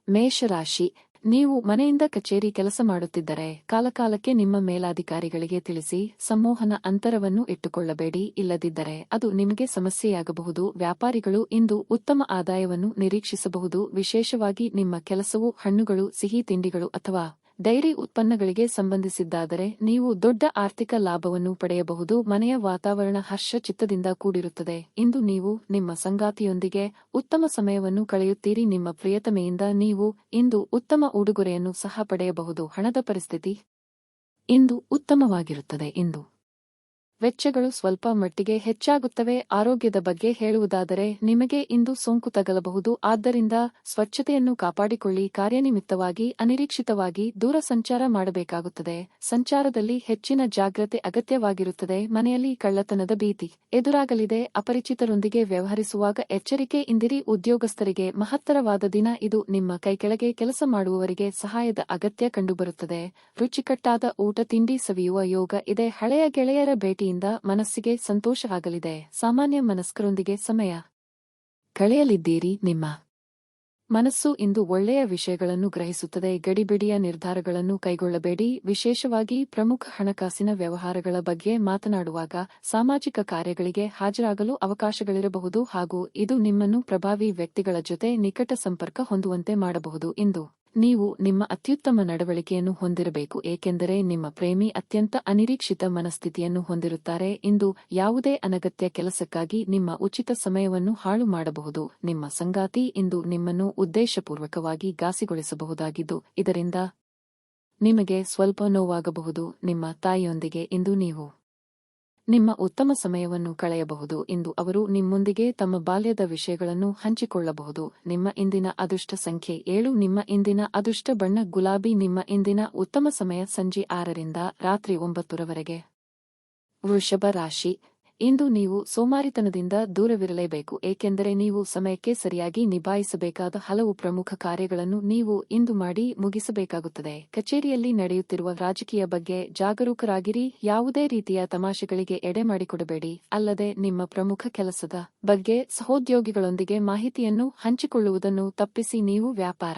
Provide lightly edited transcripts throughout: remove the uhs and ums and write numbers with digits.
ಮೇಷರಾಶಿ, ನೀವು ಮನೆಯಿಂದ ಕಚೇರಿ ಕೆಲಸ ಮಾಡುತ್ತಿದ್ದರೆ ಕಾಲಕಾಲಕ್ಕೆ ನಿಮ್ಮ ಮೇಲಾಧಿಕಾರಿಗಳಿಗೆ ತಿಳಿಸಿ ಸಂಮೋಹನ ಅಂತರವನ್ನು ಇಟ್ಟುಕೊಳ್ಳಬೇಡಿ. ಇಲ್ಲದಿದ್ದರೆ ಅದು ನಿಮಗೆ ಸಮಸ್ಯೆಯಾಗಬಹುದು. ವ್ಯಾಪಾರಿಗಳು ಇಂದು ಉತ್ತಮ ಆದಾಯವನ್ನು ನಿರೀಕ್ಷಿಸಬಹುದು. ವಿಶೇಷವಾಗಿ ನಿಮ್ಮ ಕೆಲಸವು ಹಣ್ಣುಗಳು, ಸಿಹಿ ತಿಂಡಿಗಳು ಅಥವಾ ಡೈರಿ ಉತ್ಪನ್ನಗಳಿಗೆ ಸಂಬಂಧಿಸಿದ್ದಾದರೆ ನೀವು ದೊಡ್ಡ ಆರ್ಥಿಕ ಲಾಭವನ್ನು ಪಡೆಯಬಹುದು. ಮನೆಯ ವಾತಾವರಣ ಹರ್ಷ ಚಿತ್ತದಿಂದ ಕೂಡಿರುತ್ತದೆ. ಇಂದು ನೀವು ನಿಮ್ಮ ಸಂಗಾತಿಯೊಂದಿಗೆ ಉತ್ತಮ ಸಮಯವನ್ನು ಕಳೆಯುತ್ತೀರಿ. ನಿಮ್ಮ ಪ್ರಿಯತಮೆಯಿಂದ ನೀವು ಇಂದು ಉತ್ತಮ ಉಡುಗೊರೆಯನ್ನು ಸಹ ಪಡೆಯಬಹುದು. ಹಣದ ಪರಿಸ್ಥಿತಿ ಇಂದು ಉತ್ತಮವಾಗಿರುತ್ತದೆ. ಇಂದು ವೆಚ್ಚಗಳು ಸ್ವಲ್ಪ ಮಟ್ಟಿಗೆ ಹೆಚ್ಚಾಗುತ್ತವೆ. ಆರೋಗ್ಯದ ಬಗ್ಗೆ ಹೇಳುವುದಾದರೆ ನಿಮಗೆ ಇಂದು ಸೋಂಕು ತಗಲಬಹುದು. ಆದ್ದರಿಂದ ಸ್ವಚ್ಛತೆಯನ್ನು ಕಾಪಾಡಿಕೊಳ್ಳಿ. ಕಾರ್ಯನಿಮಿತ್ತವಾಗಿ ಅನಿರೀಕ್ಷಿತವಾಗಿ ದೂರ ಸಂಚಾರ ಮಾಡಬೇಕಾಗುತ್ತದೆ. ಸಂಚಾರದಲ್ಲಿ ಹೆಚ್ಚಿನ ಜಾಗ್ರತೆ ಅಗತ್ಯವಾಗಿರುತ್ತದೆ. ಮನೆಯಲ್ಲಿ ಕಳ್ಳತನದ ಭೀತಿ ಎದುರಾಗಲಿದೆ. ಅಪರಿಚಿತರೊಂದಿಗೆ ವ್ಯವಹರಿಸುವಾಗ ಎಚ್ಚರಿಕೆಯಿಂದಿರಿ. ಉದ್ಯೋಗಸ್ಥರಿಗೆ ಮಹತ್ತರವಾದ ದಿನ ಇದು. ನಿಮ್ಮ ಕೈಕೆಳಗೆ ಕೆಲಸ ಮಾಡುವವರಿಗೆ ಸಹಾಯದ ಅಗತ್ಯ ಕಂಡುಬರುತ್ತದೆ. ರುಚಿಕಟ್ಟಾದ ಊಟ ತಿಂಡಿ ಸವಿಯುವ ಯೋಗ ಇದೆ. ಹಳೆಯ ಗೆಳೆಯರ ಭೇಟಿ ಮನಸ್ಸಿಗೆ ಸಂತೋಷವಾಗಲಿದೆ. ಸಾಮಾನ್ಯ ಮನಸ್ಕರೊಂದಿಗೆ ಸಮಯ ಕಳೆಯಲಿದ್ದೀರಿ. ನಿಮ್ಮ ಮನಸ್ಸು ಇಂದು ಒಳ್ಳೆಯ ವಿಷಯಗಳನ್ನು ಗ್ರಹಿಸುತ್ತದೆ. ಗಡಿಬಿಡಿಯ ನಿರ್ಧಾರಗಳನ್ನು ಕೈಗೊಳ್ಳಬೇಡಿ. ವಿಶೇಷವಾಗಿ ಪ್ರಮುಖ ಹಣಕಾಸಿನ ವ್ಯವಹಾರಗಳ ಬಗ್ಗೆ ಮಾತನಾಡುವಾಗ ಸಾಮಾಜಿಕ ಕಾರ್ಯಗಳಿಗೆ ಹಾಜರಾಗಲು ಅವಕಾಶಗಳಿರಬಹುದು ಹಾಗೂ ಇದು ನಿಮ್ಮನ್ನು ಪ್ರಭಾವಿ ವ್ಯಕ್ತಿಗಳ ಜೊತೆ ನಿಕಟ ಸಂಪರ್ಕ ಹೊಂದುವಂತೆ ಮಾಡಬಹುದು. ಇಂದು ನೀವು ನಿಮ್ಮ ಅತ್ಯುತ್ತಮ ನಡವಳಿಕೆಯನ್ನು ಹೊಂದಿರಬೇಕು, ಏಕೆಂದರೆ ನಿಮ್ಮ ಪ್ರೇಮಿ ಅತ್ಯಂತ ಅನಿರೀಕ್ಷಿತ ಮನಸ್ಥಿತಿಯನ್ನು ಹೊಂದಿರುತ್ತಾರೆ. ಇಂದು ಯಾವುದೇ ಅನಗತ್ಯ ಕೆಲಸಕ್ಕಾಗಿ ನಿಮ್ಮ ಉಚಿತ ಸಮಯವನ್ನು ಹಾಳು ಮಾಡಬಹುದು. ನಿಮ್ಮ ಸಂಗಾತಿ ಇಂದು ನಿಮ್ಮನ್ನು ಉದ್ದೇಶಪೂರ್ವಕವಾಗಿ ಘಾಸಿಗೊಳಿಸಬಹುದಾಗಿದ್ದು ಇದರಿಂದ ನಿಮಗೆ ಸ್ವಲ್ಪ ನೋವಾಗಬಹುದು. ನಿಮ್ಮ ತಾಯಿಯೊಂದಿಗೆ ಇಂದು ನೀವು ನಿಮ್ಮ ಉತ್ತಮ ಸಮಯವನ್ನು ಕಳೆಯಬಹುದು. ಇಂದು ಅವರು ನಿಮ್ಮೊಂದಿಗೆ ತಮ್ಮ ಬಾಲ್ಯದ ವಿಷಯಗಳನ್ನು ಹಂಚಿಕೊಳ್ಳಬಹುದು. ನಿಮ್ಮ ಇಂದಿನ ಅದೃಷ್ಟ ಸಂಖ್ಯೆ 7. ನಿಮ್ಮ ಇಂದಿನ ಅದೃಷ್ಟ ಬಣ್ಣ ಗುಲಾಬಿ. ನಿಮ್ಮ ಇಂದಿನ ಉತ್ತಮ ಸಮಯ ಸಂಜೆ 6ರಿಂದ ರಾತ್ರಿ 9ರವರೆಗೆ. ವೃಷಭ ರಾಶಿ, ಇಂದು ನೀವು ಸೋಮಾರಿತನದಿಂದ ದೂರವಿರಲೇಬೇಕು, ಏಕೆಂದರೆ ನೀವು ಸಮಯಕ್ಕೆ ಸರಿಯಾಗಿ ನಿಭಾಯಿಸಬೇಕಾದ ಹಲವು ಪ್ರಮುಖ ಕಾರ್ಯಗಳನ್ನು ನೀವು ಇಂದು ಮಾಡಿ ಮುಗಿಸಬೇಕಾಗುತ್ತದೆ. ಕಚೇರಿಯಲ್ಲಿ ನಡೆಯುತ್ತಿರುವ ರಾಜಕೀಯ ಬಗ್ಗೆ ಜಾಗರೂಕರಾಗಿರಿ. ಯಾವುದೇ ರೀತಿಯ ತಮಾಷೆಗಳಿಗೆ ಎಡೆ ಮಾಡಿಕೊಡಬೇಡಿ. ಅಲ್ಲದೆ ನಿಮ್ಮ ಪ್ರಮುಖ ಕೆಲಸದ ಬಗ್ಗೆ ಸಹೋದ್ಯೋಗಿಗಳೊಂದಿಗೆ ಮಾಹಿತಿಯನ್ನು ಹಂಚಿಕೊಳ್ಳುವುದನ್ನು ತಪ್ಪಿಸಿ. ನೀವು ವ್ಯಾಪಾರ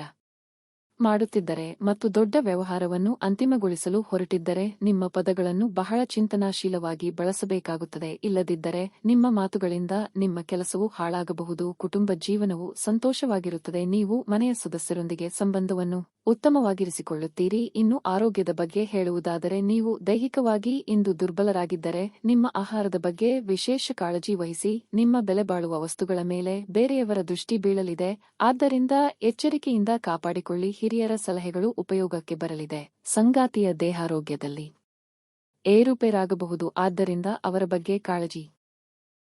ಮಾಡುತ್ತಿದ್ದರೆ ಮತ್ತು ದೊಡ್ಡ ವ್ಯವಹಾರವನ್ನು ಅಂತಿಮಗೊಳಿಸಲು ಹೊರಟಿದ್ದರೆ ನಿಮ್ಮ ಪದಗಳನ್ನು ಬಹಳ ಚಿಂತನಾಶೀಲವಾಗಿ ಬಳಸಬೇಕಾಗುತ್ತದೆ. ಇಲ್ಲದಿದ್ದರೆ ನಿಮ್ಮ ಮಾತುಗಳಿಂದ ನಿಮ್ಮ ಕೆಲಸವು ಹಾಳಾಗಬಹುದು. ಕುಟುಂಬ ಜೀವನವು ಸಂತೋಷವಾಗಿರುತ್ತದೆ. ನೀವು ಮನೆಯ ಸದಸ್ಯರೊಂದಿಗೆ ಸಂಬಂಧವನ್ನು ಉತ್ತಮವಾಗಿರಿಸಿಕೊಳ್ಳುತ್ತೀರಿ. ಇನ್ನು ಆರೋಗ್ಯದ ಬಗ್ಗೆ ಹೇಳುವುದಾದರೆ ನೀವು ದೈಹಿಕವಾಗಿ ಇಂದು ದುರ್ಬಲರಾಗಿದ್ದರೆ ನಿಮ್ಮ ಆಹಾರದ ಬಗ್ಗೆ ವಿಶೇಷ ಕಾಳಜಿ ವಹಿಸಿ. ನಿಮ್ಮ ಬೆಲೆಬಾಳುವ ವಸ್ತುಗಳ ಮೇಲೆ ಬೇರೆಯವರ ದೃಷ್ಟಿ ಬೀಳಲಿದೆ, ಆದ್ದರಿಂದ ಎಚ್ಚರಿಕೆಯಿಂದ ಕಾಪಾಡಿಕೊಳ್ಳಿ. ಹಿರಿಯರ ಸಲಹೆಗಳು ಉಪಯೋಗಕ್ಕೆ ಬರಲಿದೆ. ಸಂಗಾತಿಯ ದೇಹಾರೋಗ್ಯದಲ್ಲಿ ಏರುಪೇರಾಗಬಹುದು, ಆದ್ದರಿಂದ ಅವರ ಬಗ್ಗೆ ಕಾಳಜಿ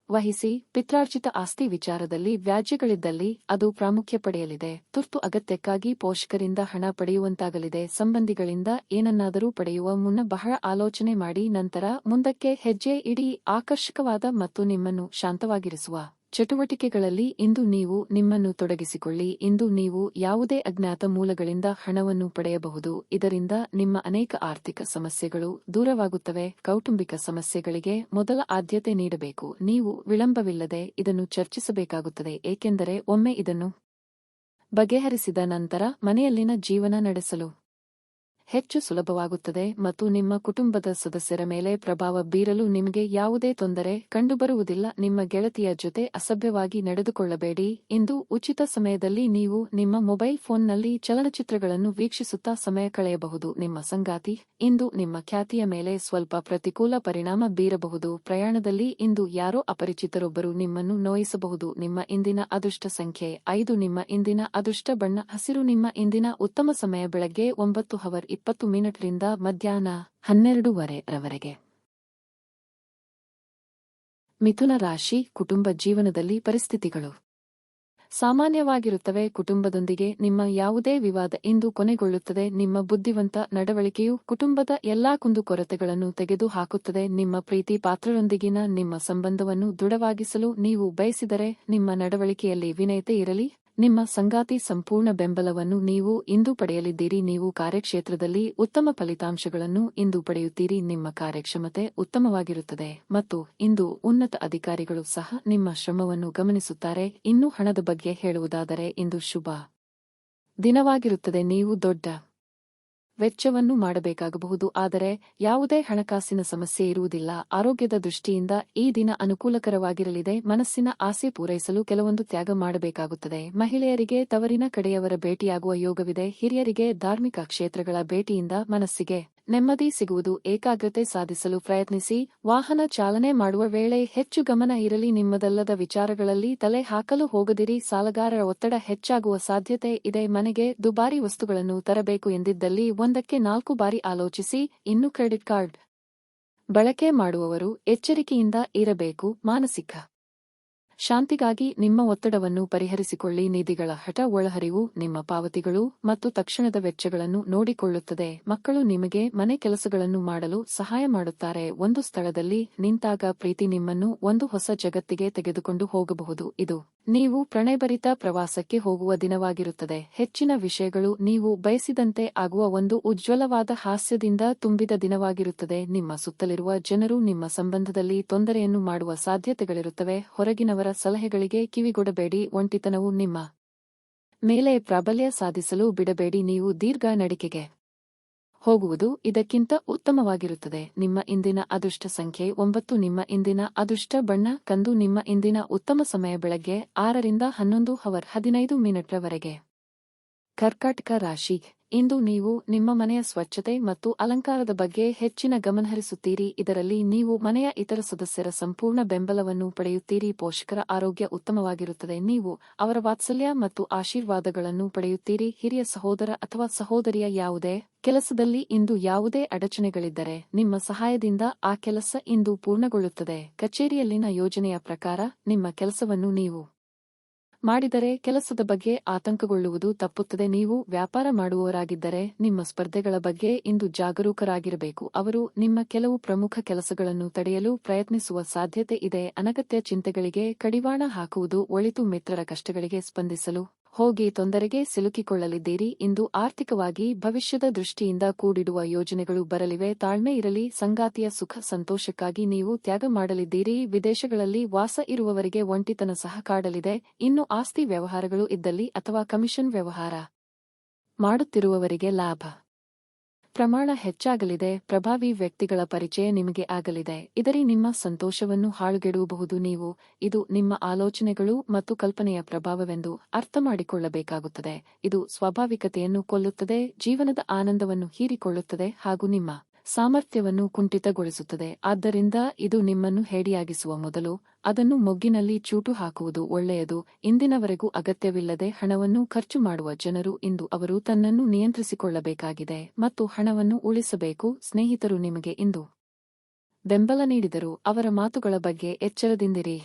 ವಹಿಸಿ. ಪಿತ್ರಾರ್ಜಿತ ಆಸ್ತಿ ವಿಚಾರದಲ್ಲಿ ವ್ಯಾಜ್ಯಗಳಿದ್ದಲ್ಲಿ ಅದು ಪ್ರಾಮುಖ್ಯ ಪಡೆಯಲಿದೆ. ತುರ್ತು ಅಗತ್ಯಕ್ಕಾಗಿ ಪೋಷಕರಿಂದ ಹಣ ಪಡೆಯುವಂತಾಗಲಿದೆ. ಸಂಬಂಧಿಗಳಿಂದ ಏನನ್ನಾದರೂ ಪಡೆಯುವ ಮುನ್ನ ಬಹಳ ಆಲೋಚನೆ ಮಾಡಿ ನಂತರ ಮುಂದಕ್ಕೆ ಹೆಜ್ಜೆ ಇಡಿ. ಆಕರ್ಷಕವಾದ ಮತ್ತು ನಿಮ್ಮನ್ನು ಶಾಂತವಾಗಿರಿಸುವ ಚಟುವಟಿಕೆಗಳಲ್ಲಿ ಇಂದು ನೀವು ನಿಮ್ಮನ್ನು ತೊಡಗಿಸಿಕೊಳ್ಳಿ. ಇಂದು ನೀವು ಯಾವುದೇ ಅಜ್ಞಾತ ಮೂಲಗಳಿಂದ ಹಣವನ್ನು ಪಡೆಯಬಹುದು. ಇದರಿಂದ ನಿಮ್ಮ ಅನೇಕ ಆರ್ಥಿಕ ಸಮಸ್ಯೆಗಳು ದೂರವಾಗುತ್ತವೆ. ಕೌಟುಂಬಿಕ ಸಮಸ್ಯೆಗಳಿಗೆ ಮೊದಲ ಆದ್ಯತೆ ನೀಡಬೇಕು. ನೀವು ವಿಳಂಬವಿಲ್ಲದೆ ಇದನ್ನು ಚರ್ಚಿಸಬೇಕಾಗುತ್ತದೆ, ಏಕೆಂದರೆ ಒಮ್ಮೆ ಇದನ್ನು ಬಗೆಹರಿಸಿದ ನಂತರ ಮನೆಯಲ್ಲಿನ ಜೀವನ ನಡೆಸಲು ಹೆಚ್ಚು ಸುಲಭವಾಗುತ್ತದೆ ಮತ್ತು ನಿಮ್ಮ ಕುಟುಂಬದ ಸದಸ್ಯರ ಮೇಲೆ ಪ್ರಭಾವ ಬೀರಲು ನಿಮಗೆ ಯಾವುದೇ ತೊಂದರೆ ಕಂಡುಬರುವುದಿಲ್ಲ. ನಿಮ್ಮ ಗೆಳತಿಯ ಜೊತೆ ಅಸಭ್ಯವಾಗಿ ನಡೆದುಕೊಳ್ಳಬೇಡಿ. ಇಂದು ಉಚಿತ ಸಮಯದಲ್ಲಿ ನೀವು ನಿಮ್ಮ ಮೊಬೈಲ್ ಫೋನ್ನಲ್ಲಿ ಚಲನಚಿತ್ರಗಳನ್ನು ವೀಕ್ಷಿಸುತ್ತಾ ಸಮಯ ಕಳೆಯಬಹುದು. ನಿಮ್ಮ ಸಂಗಾತಿ ಇಂದು ನಿಮ್ಮ ಖ್ಯಾತಿಯ ಮೇಲೆ ಸ್ವಲ್ಪ ಪ್ರತಿಕೂಲ ಪರಿಣಾಮ ಬೀರಬಹುದು. ಪ್ರಯಾಣದಲ್ಲಿ ಇಂದು ಯಾರೋ ಅಪರಿಚಿತರೊಬ್ಬರು ನಿಮ್ಮನ್ನು ನೋಯಿಸಬಹುದು. ನಿಮ್ಮ ಇಂದಿನ ಅದೃಷ್ಟ ಸಂಖ್ಯೆ 5. ನಿಮ್ಮ ಇಂದಿನ ಅದೃಷ್ಟ ಬಣ್ಣ ಹಸಿರು. ನಿಮ್ಮ ಇಂದಿನ ಉತ್ತಮ ಸಮಯ ಬೆಳಗ್ಗೆ 9:20 ರಿಂದ ಮಧ್ಯಾಹ್ನ 12:00 ಮಿಥುನ ರಾಶಿ, ಕುಟುಂಬ ಜೀವನದಲ್ಲಿ ಪರಿಸ್ಥಿತಿಗಳು ಸಾಮಾನ್ಯವಾಗಿರುತ್ತವೆ. ಕುಟುಂಬದೊಂದಿಗೆ ನಿಮ್ಮ ಯಾವುದೇ ವಿವಾದ ಇಂದು ಕೊನೆಗೊಳ್ಳುತ್ತದೆ. ನಿಮ್ಮ ಬುದ್ಧಿವಂತ ನಡವಳಿಕೆಯು ಕುಟುಂಬದ ಎಲ್ಲಾ ಕುಂದುಕೊರತೆಗಳನ್ನು ತೆಗೆದು ಹಾಕುತ್ತದೆ. ನಿಮ್ಮ ಪ್ರೀತಿ ಪಾತ್ರರೊಂದಿಗಿನ ನಿಮ್ಮ ಸಂಬಂಧವನ್ನು ದೃಢವಾಗಿಸಲು ನೀವು ಬಯಸಿದರೆ ನಿಮ್ಮ ನಡವಳಿಕೆಯಲ್ಲಿ ವಿನಯತೆ ಇರಲಿ. ನಿಮ್ಮ ಸಂಗಾತಿ ಸಂಪೂರ್ಣ ಬೆಂಬಲವನ್ನು ನೀವು ಇಂದು ಪಡೆಯಲಿದ್ದೀರಿ. ನೀವು ಕಾರ್ಯಕ್ಷೇತ್ರದಲ್ಲಿ ಉತ್ತಮ ಫಲಿತಾಂಶಗಳನ್ನು ಇಂದು ಪಡೆಯುತ್ತೀರಿ. ನಿಮ್ಮ ಕಾರ್ಯಕ್ಷಮತೆ ಉತ್ತಮವಾಗಿರುತ್ತದೆ ಮತ್ತು ಇಂದು ಉನ್ನತ ಅಧಿಕಾರಿಗಳು ಸಹ ನಿಮ್ಮ ಶ್ರಮವನ್ನು ಗಮನಿಸುತ್ತಾರೆ. ಇನ್ನು ಹಣದ ಬಗ್ಗೆ ಹೇಳುವುದಾದರೆ ಇಂದು ಶುಭ ದಿನವಾಗಿರುತ್ತದೆ. ನೀವು ದೊಡ್ಡ ವೆಚ್ಚವನ್ನು ಮಾಡಬೇಕಾಗಬಹುದು, ಆದರೆ ಯಾವುದೇ ಹಣಕಾಸಿನ ಸಮಸ್ಯೆ ಇರುವುದಿಲ್ಲ. ಆರೋಗ್ಯದ ದೃಷ್ಟಿಯಿಂದ ಈ ದಿನ ಅನುಕೂಲಕರವಾಗಿರಲಿದೆ. ಮನಸ್ಸಿನ ಆಸೆ ಪೂರೈಸಲು ಕೆಲವೊಂದು ತ್ಯಾಗ ಮಾಡಬೇಕಾಗುತ್ತದೆ. ಮಹಿಳೆಯರಿಗೆ ತವರಿನ ಕಡೆಯವರ ಭೇಟಿಯಾಗುವ ಯೋಗವಿದೆ. ಹಿರಿಯರಿಗೆ ಧಾರ್ಮಿಕ ಕ್ಷೇತ್ರಗಳ ಭೇಟಿಯಿಂದ ಮನಸ್ಸಿಗೆ ನೆಮ್ಮದಿ ಸಿಗುವುದು. ಏಕಾಗ್ರತೆ ಸಾಧಿಸಲು ಪ್ರಯತ್ನಿಸಿ. ವಾಹನ ಚಾಲನೆ ಮಾಡುವ ವೇಳೆ ಹೆಚ್ಚು ಗಮನ ಇರಲಿ. ನಿಮ್ಮದಲ್ಲದ ವಿಚಾರಗಳಲ್ಲಿ ತಲೆ ಹಾಕಲು ಹೋಗದಿರಿ. ಸಾಲಗಾರರ ಒತ್ತಡ ಹೆಚ್ಚಾಗುವ ಸಾಧ್ಯತೆ ಇದೆ. ಮನೆಗೆ ದುಬಾರಿ ವಸ್ತುಗಳನ್ನು ತರಬೇಕು ಎಂದಿದ್ದಲ್ಲಿ ಒಂದಕ್ಕೆ 4 ಬಾರಿ ಆಲೋಚಿಸಿ. ಇನ್ನು ಕ್ರೆಡಿಟ್ ಕಾರ್ಡ್ ಬಳಕೆ ಮಾಡುವವರು ಎಚ್ಚರಿಕೆಯಿಂದ ಇರಬೇಕು. ಮಾನಸಿಕ ಶಾಂತಿಗಾಗಿ ನಿಮ್ಮ ಒತ್ತಡವನ್ನು ಪರಿಹರಿಸಿಕೊಳ್ಳಿ. ನಿಧಿಗಳ ಹಠ, ಒಳಹರಿವು ನಿಮ್ಮ ಪಾವತಿಗಳು ಮತ್ತು ತಕ್ಷಣದ ವೆಚ್ಚಗಳನ್ನು ನೋಡಿಕೊಳ್ಳುತ್ತದೆ. ಮಕ್ಕಳು ನಿಮಗೆ ಮನೆ ಕೆಲಸಗಳನ್ನು ಮಾಡಲು ಸಹಾಯ ಮಾಡುತ್ತಾರೆ. ಒಂದು ಸ್ಥಳದಲ್ಲಿ ನಿಂತಾಗ ಪ್ರೀತಿ ನಿಮ್ಮನ್ನು ಒಂದು ಹೊಸ ಜಗತ್ತಿಗೆ ತೆಗೆದುಕೊಂಡು ಹೋಗಬಹುದು. ಇದು ನೀವು ಪ್ರಣಯಭರಿತ ಪ್ರವಾಸಕ್ಕೆ ಹೋಗುವ ದಿನವಾಗಿರುತ್ತದೆ. ಹೆಚ್ಚಿನ ವಿಷಯಗಳು ನೀವು ಬಯಸಿದಂತೆ ಆಗುವ ಒಂದು ಉಜ್ವಲವಾದ ಹಾಸ್ಯದಿಂದ ತುಂಬಿದ ದಿನವಾಗಿರುತ್ತದೆ. ನಿಮ್ಮ ಸುತ್ತಲಿರುವ ಜನರು ನಿಮ್ಮ ಸಂಬಂಧದಲ್ಲಿ ತೊಂದರೆಯನ್ನು ಮಾಡುವ ಸಾಧ್ಯತೆಗಳಿರುತ್ತವೆ. ಹೊರಗಿನವರ ಸಲಹೆಗಳಿಗೆ ಕಿವಿಗೊಡಬೇಡಿ. ಒಂಟಿತನವು ನಿಮ್ಮ ಮೇಲೆ ಪ್ರಾಬಲ್ಯ ಸಾಧಿಸಲು ಬಿಡಬೇಡಿ. ನೀವು ದೀರ್ಘ ನಡಿಗೆಗೆ ಹೋಗುವುದು ಇದಕ್ಕಿಂತ ಉತ್ತಮವಾಗಿರುತ್ತದೆ. ನಿಮ್ಮ ಇಂದಿನ ಅದೃಷ್ಟ ಸಂಖ್ಯೆ 9. ನಿಮ್ಮ ಇಂದಿನ ಅದೃಷ್ಟ ಬಣ್ಣ ಕಂದು. ನಿಮ್ಮ ಇಂದಿನ ಉತ್ತಮ ಸಮಯ ಬೆಳಗ್ಗೆ 6 ರಿಂದ 11:15 ರವರೆಗೆ. ಕರ್ಕಾಟಕ ರಾಶಿ. ಇಂದು ನೀವು ನಿಮ್ಮ ಮನೆಯ ಸ್ವಚ್ಛತೆ ಮತ್ತು ಅಲಂಕಾರದ ಬಗ್ಗೆ ಹೆಚ್ಚಿನ ಗಮನಹರಿಸುತ್ತೀರಿ. ಇದರಲ್ಲಿ ನೀವು ಮನೆಯ ಇತರ ಸದಸ್ಯರ ಸಂಪೂರ್ಣ ಬೆಂಬಲವನ್ನು ಪಡೆಯುತ್ತೀರಿ. ಪೋಷಕರ ಆರೋಗ್ಯ ಉತ್ತಮವಾಗಿರುತ್ತದೆ. ನೀವು ಅವರ ವಾತ್ಸಲ್ಯ ಮತ್ತು ಆಶೀರ್ವಾದಗಳನ್ನು ಪಡೆಯುತ್ತೀರಿ. ಹಿರಿಯ ಸಹೋದರ ಅಥವಾ ಸಹೋದರಿಯ ಯಾವುದೇ ಕೆಲಸದಲ್ಲಿ ಇಂದು ಯಾವುದೇ ಅಡಚಣೆಗಳಿದ್ದರೆ ನಿಮ್ಮ ಸಹಾಯದಿಂದ ಆ ಕೆಲಸ ಇಂದು ಪೂರ್ಣಗೊಳ್ಳುತ್ತದೆ. ಕಚೇರಿಯಲ್ಲಿನ ಯೋಜನೆಯ ಪ್ರಕಾರ ನಿಮ್ಮ ಕೆಲಸವನ್ನು ನೀವು ಮಾಡಿದರೆ ಕೆಲಸದ ಬಗ್ಗೆ ಆತಂಕಗೊಳ್ಳುವುದು ತಪ್ಪುತ್ತದೆ. ನೀವು ವ್ಯಾಪಾರ ಮಾಡುವವರಾಗಿದ್ದರೆ ನಿಮ್ಮ ಸ್ಪರ್ಧೆಗಳ ಬಗ್ಗೆ ಇಂದು ಜಾಗರೂಕರಾಗಿರಬೇಕು. ಅವರು ನಿಮ್ಮ ಕೆಲವು ಪ್ರಮುಖ ಕೆಲಸಗಳನ್ನು ತಡೆಯಲು ಪ್ರಯತ್ನಿಸುವ ಸಾಧ್ಯತೆ ಇದೆ. ಅನಗತ್ಯ ಚಿಂತೆಗಳಿಗೆ ಕಡಿವಾಣ ಹಾಕುವುದು ಒಳಿತು. ಮಿತ್ರರ ಕಷ್ಟಗಳಿಗೆ ಸ್ಪಂದಿಸಲು ಹೋಗಿ ತೊಂದರೆಗೆ ಸಿಲುಕಿಕೊಳ್ಳಲಿದ್ದೀರಿ. ಇಂದು ಆರ್ಥಿಕವಾಗಿ ಭವಿಷ್ಯದ ದೃಷ್ಟಿಯಿಂದ ಕೂಡಿಡುವ ಯೋಜನೆಗಳು ಬರಲಿವೆ. ತಾಳ್ಮೆ ಇರಲಿ. ಸಂಗಾತಿಯ ಸುಖ ಸಂತೋಷಕ್ಕಾಗಿ ನೀವು ತ್ಯಾಗ ಮಾಡಲಿದ್ದೀರಿ. ವಿದೇಶಗಳಲ್ಲಿ ವಾಸ ಇರುವವರಿಗೆ ಒಂಟಿತನ ಸಹ ಕಾಡಲಿದೆ. ಇನ್ನು ಆಸ್ತಿ ವ್ಯವಹಾರಗಳು ಇದ್ದಲ್ಲಿ ಅಥವಾ ಕಮಿಷನ್ ವ್ಯವಹಾರ ಮಾಡುತ್ತಿರುವವರಿಗೆ ಲಾಭ ಪ್ರಮಾಣ ಹೆಚ್ಚಾಗಲಿದೆ. ಪ್ರಭಾವಿ ವ್ಯಕ್ತಿಗಳ ಪರಿಚಯ ನಿಮಗೆ ಆಗಲಿದೆ. ಇದರಿ ನಿಮ್ಮ ಸಂತೋಷವನ್ನು ಹಾಳುಗೆಡುವಬಹುದು. ನೀವು ಇದು ನಿಮ್ಮ ಆಲೋಚನೆಗಳು ಮತ್ತು ಕಲ್ಪನೆಯ ಪ್ರಭಾವವೆಂದು ಅರ್ಥಮಾಡಿಕೊಳ್ಳಬೇಕಾಗುತ್ತದೆ. ಇದು ಸ್ವಾಭಾವಿಕತೆಯನ್ನು ಕೊಲ್ಲುತ್ತದೆ, ಜೀವನದ ಆನಂದವನ್ನು ಹೀರಿಕೊಳ್ಳುತ್ತದೆ ಹಾಗೂ ನಿಮ್ಮ ಸಾಮರ್ಥ್ಯವನ್ನು ಕುಂಠಿತಗೊಳಿಸುತ್ತದೆ. ಆದ್ದರಿಂದ ಇದು ನಿಮ್ಮನ್ನು ಹೇಡಿಯಾಗಿಸುವ ಮೊದಲು ಅದನ್ನು ಮೊಗ್ಗಿನಲ್ಲಿ ಚೂಟು ಹಾಕುವುದು ಒಳ್ಳೆಯದು. ಇಂದಿನವರೆಗೂ ಅಗತ್ಯವಿಲ್ಲದೆ ಹಣವನ್ನು ಖರ್ಚು ಮಾಡುವ ಜನರು ಇಂದು ಅವರು ತನ್ನನ್ನು ನಿಯಂತ್ರಿಸಿಕೊಳ್ಳಬೇಕಾಗಿದೆ ಮತ್ತು ಹಣವನ್ನು ಉಳಿಸಬೇಕು. ಸ್ನೇಹಿತರು ನಿಮಗೆ ಇಂದು ಬೆಂಬಲ ನೀಡಿದರು. ಅವರ ಮಾತುಗಳ ಬಗ್ಗೆ ಎಚ್ಚರದಿಂದಿರಿ.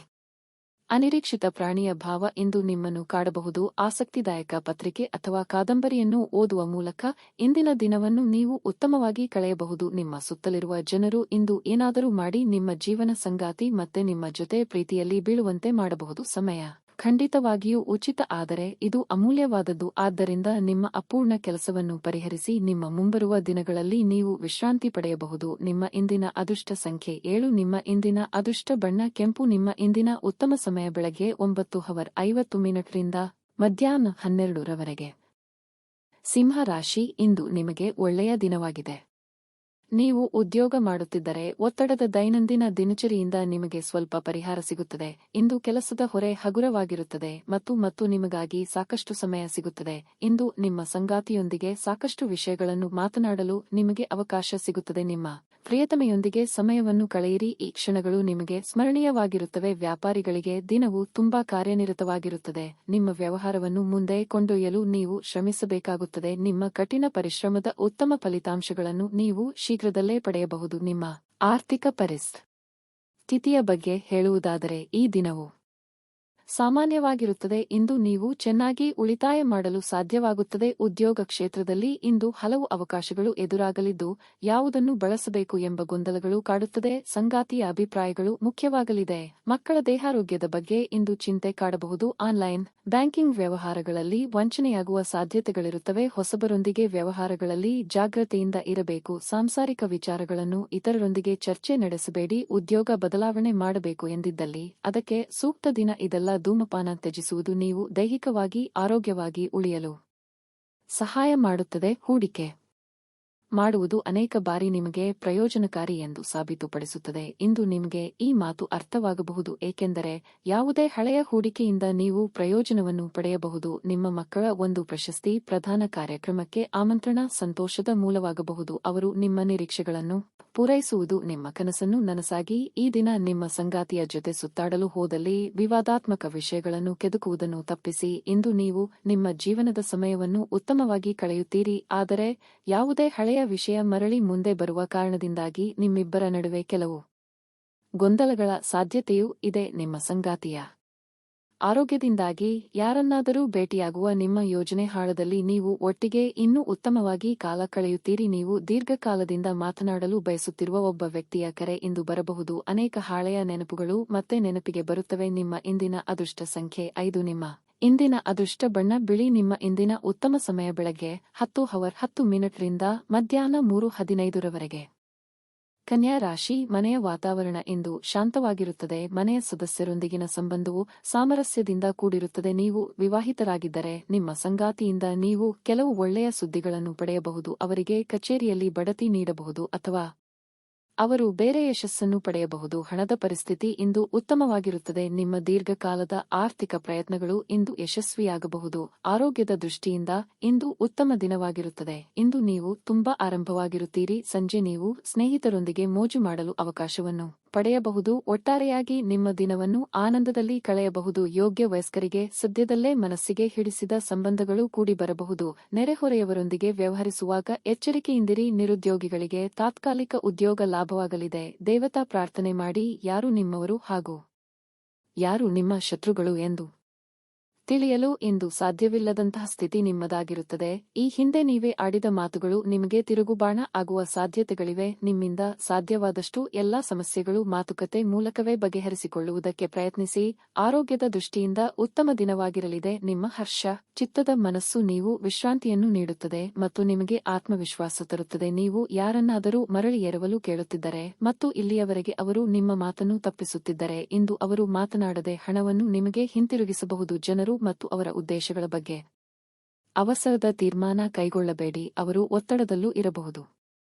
ಅನಿರೀಕ್ಷಿತ ಪ್ರಾಣಿಯ ಭಾವ ಇಂದು ನಿಮ್ಮನ್ನು ಕಾಡಬಹುದು. ಆಸಕ್ತಿದಾಯಕ ಪತ್ರಿಕೆ ಅಥವಾ ಕಾದಂಬರಿಯನ್ನು ಓದುವ ಮೂಲಕ ಇಂದಿನ ದಿನವನ್ನು ನೀವು ಉತ್ತಮವಾಗಿ ಕಳೆಯಬಹುದು. ನಿಮ್ಮ ಸುತ್ತಲಿರುವ ಜನರು ಇಂದು ಏನಾದರೂ ಮಾಡಿ ನಿಮ್ಮ ಜೀವನ ಸಂಗಾತಿ ಮತ್ತೆ ನಿಮ್ಮ ಜೊತೆ ಪ್ರೀತಿಯಲ್ಲಿ ಬೀಳುವಂತೆ ಮಾಡಬಹುದು. ಸಮಯ ಖಂಡಿತವಾಗಿಯೂ ಉಚಿತ, ಆದರೆ ಇದು ಅಮೂಲ್ಯವಾದದ್ದು. ಆದ್ದರಿಂದ ನಿಮ್ಮ ಅಪೂರ್ಣ ಕೆಲಸವನ್ನು ಪರಿಹರಿಸಿ ನಿಮ್ಮ ಮುಂಬರುವ ದಿನಗಳಲ್ಲಿ ನೀವು ವಿಶ್ರಾಂತಿ ಪಡೆಯಬಹುದು. ನಿಮ್ಮ ಇಂದಿನ ಅದೃಷ್ಟ ಸಂಖ್ಯೆ 7. ನಿಮ್ಮ ಇಂದಿನ ಅದೃಷ್ಟ ಬಣ್ಣ ಕೆಂಪು. ನಿಮ್ಮ ಇಂದಿನ ಉತ್ತಮ ಸಮಯ ಬೆಳಗ್ಗೆ 9:50 ರಿಂದ ಮಧ್ಯಾಹ್ನ 12 ರವರೆಗೆ. ಸಿಂಹ ರಾಶಿ. ಇಂದು ನಿಮಗೆ ಒಳ್ಳೆಯ ದಿನವಾಗಿದೆ. ನೀವು ಉದ್ಯೋಗ ಮಾಡುತ್ತಿದ್ದರೆ ಒತ್ತಡದ ದೈನಂದಿನ ದಿನಚರಿಯಿಂದ ನಿಮಗೆ ಸ್ವಲ್ಪ ಪರಿಹಾರ ಸಿಗುತ್ತದೆ. ಇಂದು ಕೆಲಸದ ಹೊರೆ ಹಗುರವಾಗಿರುತ್ತದೆ ಮತ್ತು ನಿಮಗಾಗಿ ಸಾಕಷ್ಟು ಸಮಯ ಸಿಗುತ್ತದೆ. ಇಂದು ನಿಮ್ಮ ಸಂಗಾತಿಯೊಂದಿಗೆ ಸಾಕಷ್ಟು ವಿಷಯಗಳನ್ನು ಮಾತನಾಡಲು ನಿಮಗೆ ಅವಕಾಶ ಸಿಗುತ್ತದೆ. ನಿಮ್ಮ ಪ್ರಿಯತಮೆಯೊಂದಿಗೆ ಸಮಯವನ್ನು ಕಳೆಯಿರಿ. ಈ ಕ್ಷಣಗಳು ನಿಮಗೆ ಸ್ಮರಣೀಯವಾಗಿರುತ್ತವೆ. ವ್ಯಾಪಾರಿಗಳಿಗೆ ದಿನವು ತುಂಬಾ ಕಾರ್ಯನಿರತವಾಗಿರುತ್ತದೆ. ನಿಮ್ಮ ವ್ಯವಹಾರವನ್ನು ಮುಂದೆ ಕೊಂಡೊಯ್ಯಲು ನೀವು ಶ್ರಮಿಸಬೇಕಾಗುತ್ತದೆ. ನಿಮ್ಮ ಕಠಿಣ ಪರಿಶ್ರಮದ ಉತ್ತಮ ಫಲಿತಾಂಶಗಳನ್ನು ನೀವು ಶೀಘ್ರದಲ್ಲೇ ಪಡೆಯಬಹುದು. ನಿಮ್ಮ ಆರ್ಥಿಕ ಪರಿಸ್ಥಿತಿಯ ಬಗ್ಗೆ ಹೇಳುವುದಾದರೆ ಈ ದಿನವು ಸಾಮಾನ್ಯವಾಗಿರುತ್ತದೆ. ಇಂದು ನೀವು ಚೆನ್ನಾಗಿ ಉಳಿತಾಯ ಮಾಡಲು ಸಾಧ್ಯವಾಗುತ್ತದೆ. ಉದ್ಯೋಗ ಕ್ಷೇತ್ರದಲ್ಲಿ ಇಂದು ಹಲವು ಅವಕಾಶಗಳು ಎದುರಾಗಲಿದ್ದು ಯಾವುದನ್ನು ಬಳಸಬೇಕು ಎಂಬ ಗೊಂದಲಗಳು ಕಾಡುತ್ತದೆ. ಸಂಗಾತಿಯ ಅಭಿಪ್ರಾಯಗಳು ಮುಖ್ಯವಾಗಲಿದೆ. ಮಕ್ಕಳ ದೇಹಾರೋಗ್ಯದ ಬಗ್ಗೆ ಇಂದು ಚಿಂತೆ ಕಾಡಬಹುದು. ಆನ್ಲೈನ್ ಬ್ಯಾಂಕಿಂಗ್ ವ್ಯವಹಾರಗಳಲ್ಲಿ ವಂಚನೆಯಾಗುವ ಸಾಧ್ಯತೆಗಳಿರುತ್ತವೆ. ಹೊಸಬರೊಂದಿಗೆ ವ್ಯವಹಾರಗಳಲ್ಲಿ ಜಾಗ್ರತೆಯಿಂದ ಇರಬೇಕು. ಸಾಂಸಾರಿಕ ವಿಚಾರಗಳನ್ನು ಇತರರೊಂದಿಗೆ ಚರ್ಚೆ ನಡೆಸಬೇಡಿ. ಉದ್ಯೋಗ ಬದಲಾವಣೆ ಮಾಡಬೇಕು ಎಂದಿದ್ದಲ್ಲಿ ಅದಕ್ಕೆ ಸೂಕ್ತ ದಿನ ಇದಲ್ಲ. ಧೂಮಪಾನ ತ್ಯಜಿಸುವುದು ನೀವು ದೈಹಿಕವಾಗಿ ಆರೋಗ್ಯವಾಗಿ ಉಳಿಯಲು ಸಹಾಯ ಮಾಡುತ್ತದೆ. ಹೂಡಿಕೆ ಮಾಡುವುದು ಅನೇಕ ಬಾರಿ ನಿಮಗೆ ಪ್ರಯೋಜನಕಾರಿ ಎಂದು ಸಾಬೀತುಪಡಿಸುತ್ತದೆ. ಇಂದು ನಿಮಗೆ ಈ ಮಾತು ಅರ್ಥವಾಗಬಹುದು, ಏಕೆಂದರೆ ಯಾವುದೇ ಹಳೆಯ ಹೂಡಿಕೆಯಿಂದ ನೀವು ಪ್ರಯೋಜನವನ್ನು ಪಡೆಯಬಹುದು. ನಿಮ್ಮ ಮಕ್ಕಳ ಒಂದು ಪ್ರಶಸ್ತಿ ಪ್ರದಾನ ಕಾರ್ಯಕ್ರಮಕ್ಕೆ ಆಮಂತ್ರಣ ಸಂತೋಷದ ಮೂಲವಾಗಬಹುದು. ಅವರು ನಿಮ್ಮ ನಿರೀಕ್ಷೆಗಳನ್ನು ಪೂರೈಸುವುದು, ನಿಮ್ಮ ಕನಸನ್ನು ನನಸಾಗಿ ಈ ದಿನ ನಿಮ್ಮ ಸಂಗಾತಿಯ ಜೊತೆ ಸುತ್ತಾಡಲು ಹೋದಲ್ಲಿ ವಿವಾದಾತ್ಮಕ ವಿಷಯಗಳನ್ನು ಕೆದಕುವುದನ್ನು ತಪ್ಪಿಸಿ. ಇಂದು ನೀವು ನಿಮ್ಮ ಜೀವನದ ಸಮಯವನ್ನು ಉತ್ತಮವಾಗಿ ಕಳೆಯುತ್ತೀರಿ, ಆದರೆ ಯಾವುದೇ ಹಳೆಯ ವಿಷಯ ಮರಳಿ ಮುಂದೆ ಬರುವ ಕಾರಣದಿಂದಾಗಿ ನಿಮ್ಮಿಬ್ಬರ ನಡುವೆ ಕೆಲವು ಗೊಂದಲಗಳ ಸಾಧ್ಯತೆಯೂ ಇದೆ. ನಿಮ್ಮ ಸಂಗಾತಿಯ ಆರೋಗ್ಯದಿಂದಾಗಿ ಯಾರನ್ನಾದರೂ ಭೇಟಿಯಾಗುವ ನಿಮ್ಮ ಯೋಜನೆ ಹಾಳದಲ್ಲಿ ನೀವು ಒಟ್ಟಿಗೆ ಇನ್ನೂ ಉತ್ತಮವಾಗಿ ಕಾಲ ಕಳೆಯುತ್ತೀರಿ. ನೀವು ದೀರ್ಘಕಾಲದಿಂದ ಮಾತನಾಡಲು ಬಯಸುತ್ತಿರುವ ಒಬ್ಬ ವ್ಯಕ್ತಿಯ ಕರೆ ಇಂದು ಬರಬಹುದು. ಅನೇಕ ಹಳೆಯ ನೆನಪುಗಳು ಮತ್ತೆ ನೆನಪಿಗೆ ಬರುತ್ತವೆ. ನಿಮ್ಮ ಇಂದಿನ ಅದೃಷ್ಟ ಸಂಖ್ಯೆ 5. ನಿಮ್ಮ ಇಂದಿನ ಅದೃಷ್ಟ ಬಣ್ಣ ಬಿಳಿ. ನಿಮ್ಮ ಇಂದಿನ ಉತ್ತಮ ಸಮಯ ಬೆಳಗ್ಗೆ 10:10 ರಿಂದ ಮಧ್ಯಾಹ್ನ 3:15 ಕನ್ಯಾ ರಾಶಿ. ಮನೆಯ ವಾತಾವರಣ ಇಂದು ಶಾಂತವಾಗಿರುತ್ತದೆ. ಮನೆಯ ಸದಸ್ಯರೊಂದಿಗಿನ ಸಂಬಂಧವು ಸಾಮರಸ್ಯದಿಂದ ಕೂಡಿರುತ್ತದೆ. ನೀವು ವಿವಾಹಿತರಾಗಿದ್ದರೆ ನಿಮ್ಮ ಸಂಗಾತಿಯಿಂದ ನೀವು ಕೆಲವು ಒಳ್ಳೆಯ ಸುದ್ದಿಗಳನ್ನು ಪಡೆಯಬಹುದು. ಅವರಿಗೆ ಕಚೇರಿಯಲ್ಲಿ ಬಡ್ತಿ ನೀಡಬಹುದು ಅಥವಾ ಅವರು ಬೇರೆ ಯಶಸ್ಸನ್ನು ಪಡೆಯಬಹುದು. ಹಣದ ಪರಿಸ್ಥಿತಿ ಇಂದು ಉತ್ತಮವಾಗಿರುತ್ತದೆ. ನಿಮ್ಮ ದೀರ್ಘಕಾಲದ ಆರ್ಥಿಕ ಪ್ರಯತ್ನಗಳು ಇಂದು ಯಶಸ್ವಿಯಾಗಬಹುದು. ಆರೋಗ್ಯದ ದೃಷ್ಟಿಯಿಂದ ಇಂದು ಉತ್ತಮ ದಿನವಾಗಿರುತ್ತದೆ. ಇಂದು ನೀವು ತುಂಬಾ ಆರಂಭವಾಗಿರುತ್ತೀರಿ. ಸಂಜೆ ನೀವು ಸ್ನೇಹಿತರೊಂದಿಗೆ ಮೋಜು ಮಾಡಲು ಅವಕಾಶವನ್ನು ಪಡೆಯಬಹುದು. ಒಟ್ಟಾರೆಯಾಗಿ ನಿಮ್ಮ ದಿನವನ್ನು ಆನಂದದಲ್ಲಿ ಕಳೆಯಬಹುದು. ಯೋಗ್ಯ ವಯಸ್ಕರಿಗೆ ಸದ್ಯದಲ್ಲೇ ಮನಸ್ಸಿಗೆ ಹಿಡಿಸಿದ ಸಂಬಂಧಗಳು ಕೂಡಿ ಬರಬಹುದು. ನೆರೆಹೊರೆಯವರೊಂದಿಗೆ ವ್ಯವಹರಿಸುವಾಗ ಎಚ್ಚರಿಕೆಯಿಂದಿರಿ. ನಿರುದ್ಯೋಗಿಗಳಿಗೆ ತಾತ್ಕಾಲಿಕ ಉದ್ಯೋಗ ಲಾಭವಾಗಲಿದೆ. ದೇವತಾ ಪ್ರಾರ್ಥನೆ ಮಾಡಿ. ಯಾರು ನಿಮ್ಮವರು ಹಾಗೂ ಯಾರು ನಿಮ್ಮ ಶತ್ರುಗಳು ಎಂದು ತಿಳಿಯಲು ಇಂದು ಸಾಧ್ಯವಿಲ್ಲದಂತಹ ಸ್ಥಿತಿ ನಿಮ್ಮದಾಗಿರುತ್ತದೆ. ಈ ಹಿಂದೆ ನೀವೇ ಆಡಿದ ಮಾತುಗಳು ನಿಮಗೆ ತಿರುಗುಬಾಣ ಆಗುವ ಸಾಧ್ಯತೆಗಳಿವೆ. ನಿಮ್ಮಿಂದ ಸಾಧ್ಯವಾದಷ್ಟು ಎಲ್ಲಾ ಸಮಸ್ಯೆಗಳು ಮಾತುಕತೆ ಮೂಲಕವೇ ಬಗೆಹರಿಸಿಕೊಳ್ಳುವುದಕ್ಕೆ ಪ್ರಯತ್ನಿಸಿ. ಆರೋಗ್ಯದ ದೃಷ್ಟಿಯಿಂದ ಉತ್ತಮ ದಿನವಾಗಿರಲಿದೆ. ನಿಮ್ಮ ಹರ್ಷ ಚಿತ್ತದ ಮನಸ್ಸು ನೀವು ವಿಶ್ರಾಂತಿಯನ್ನು ನೀಡುತ್ತದೆ ಮತ್ತು ನಿಮಗೆ ಆತ್ಮವಿಶ್ವಾಸ ತರುತ್ತದೆ. ನೀವು ಯಾರನ್ನಾದರೂ ಮರಳಿ ಎರವಲು ಕೇಳುತ್ತಿದ್ದರೆ ಮತ್ತು ಇಲ್ಲಿಯವರೆಗೆ ಅವರು ನಿಮ್ಮ ಮಾತನ್ನು ತಪ್ಪಿಸುತ್ತಿದ್ದರೆ ಇಂದು ಅವರು ಮಾತನಾಡದೆ ಹಣವನ್ನು ನಿಮಗೆ ಹಿಂತಿರುಗಿಸಬಹುದು. ಜನರು ಮತ್ತು ಅವರ ಉದ್ದೇಶಗಳ ಬಗ್ಗೆ ಅವಸರದ ತೀರ್ಮಾನ ಕೈಗೊಳ್ಳಬೇಡಿ. ಅವರು ಒತ್ತಡದಲ್ಲೂ ಇರಬಹುದು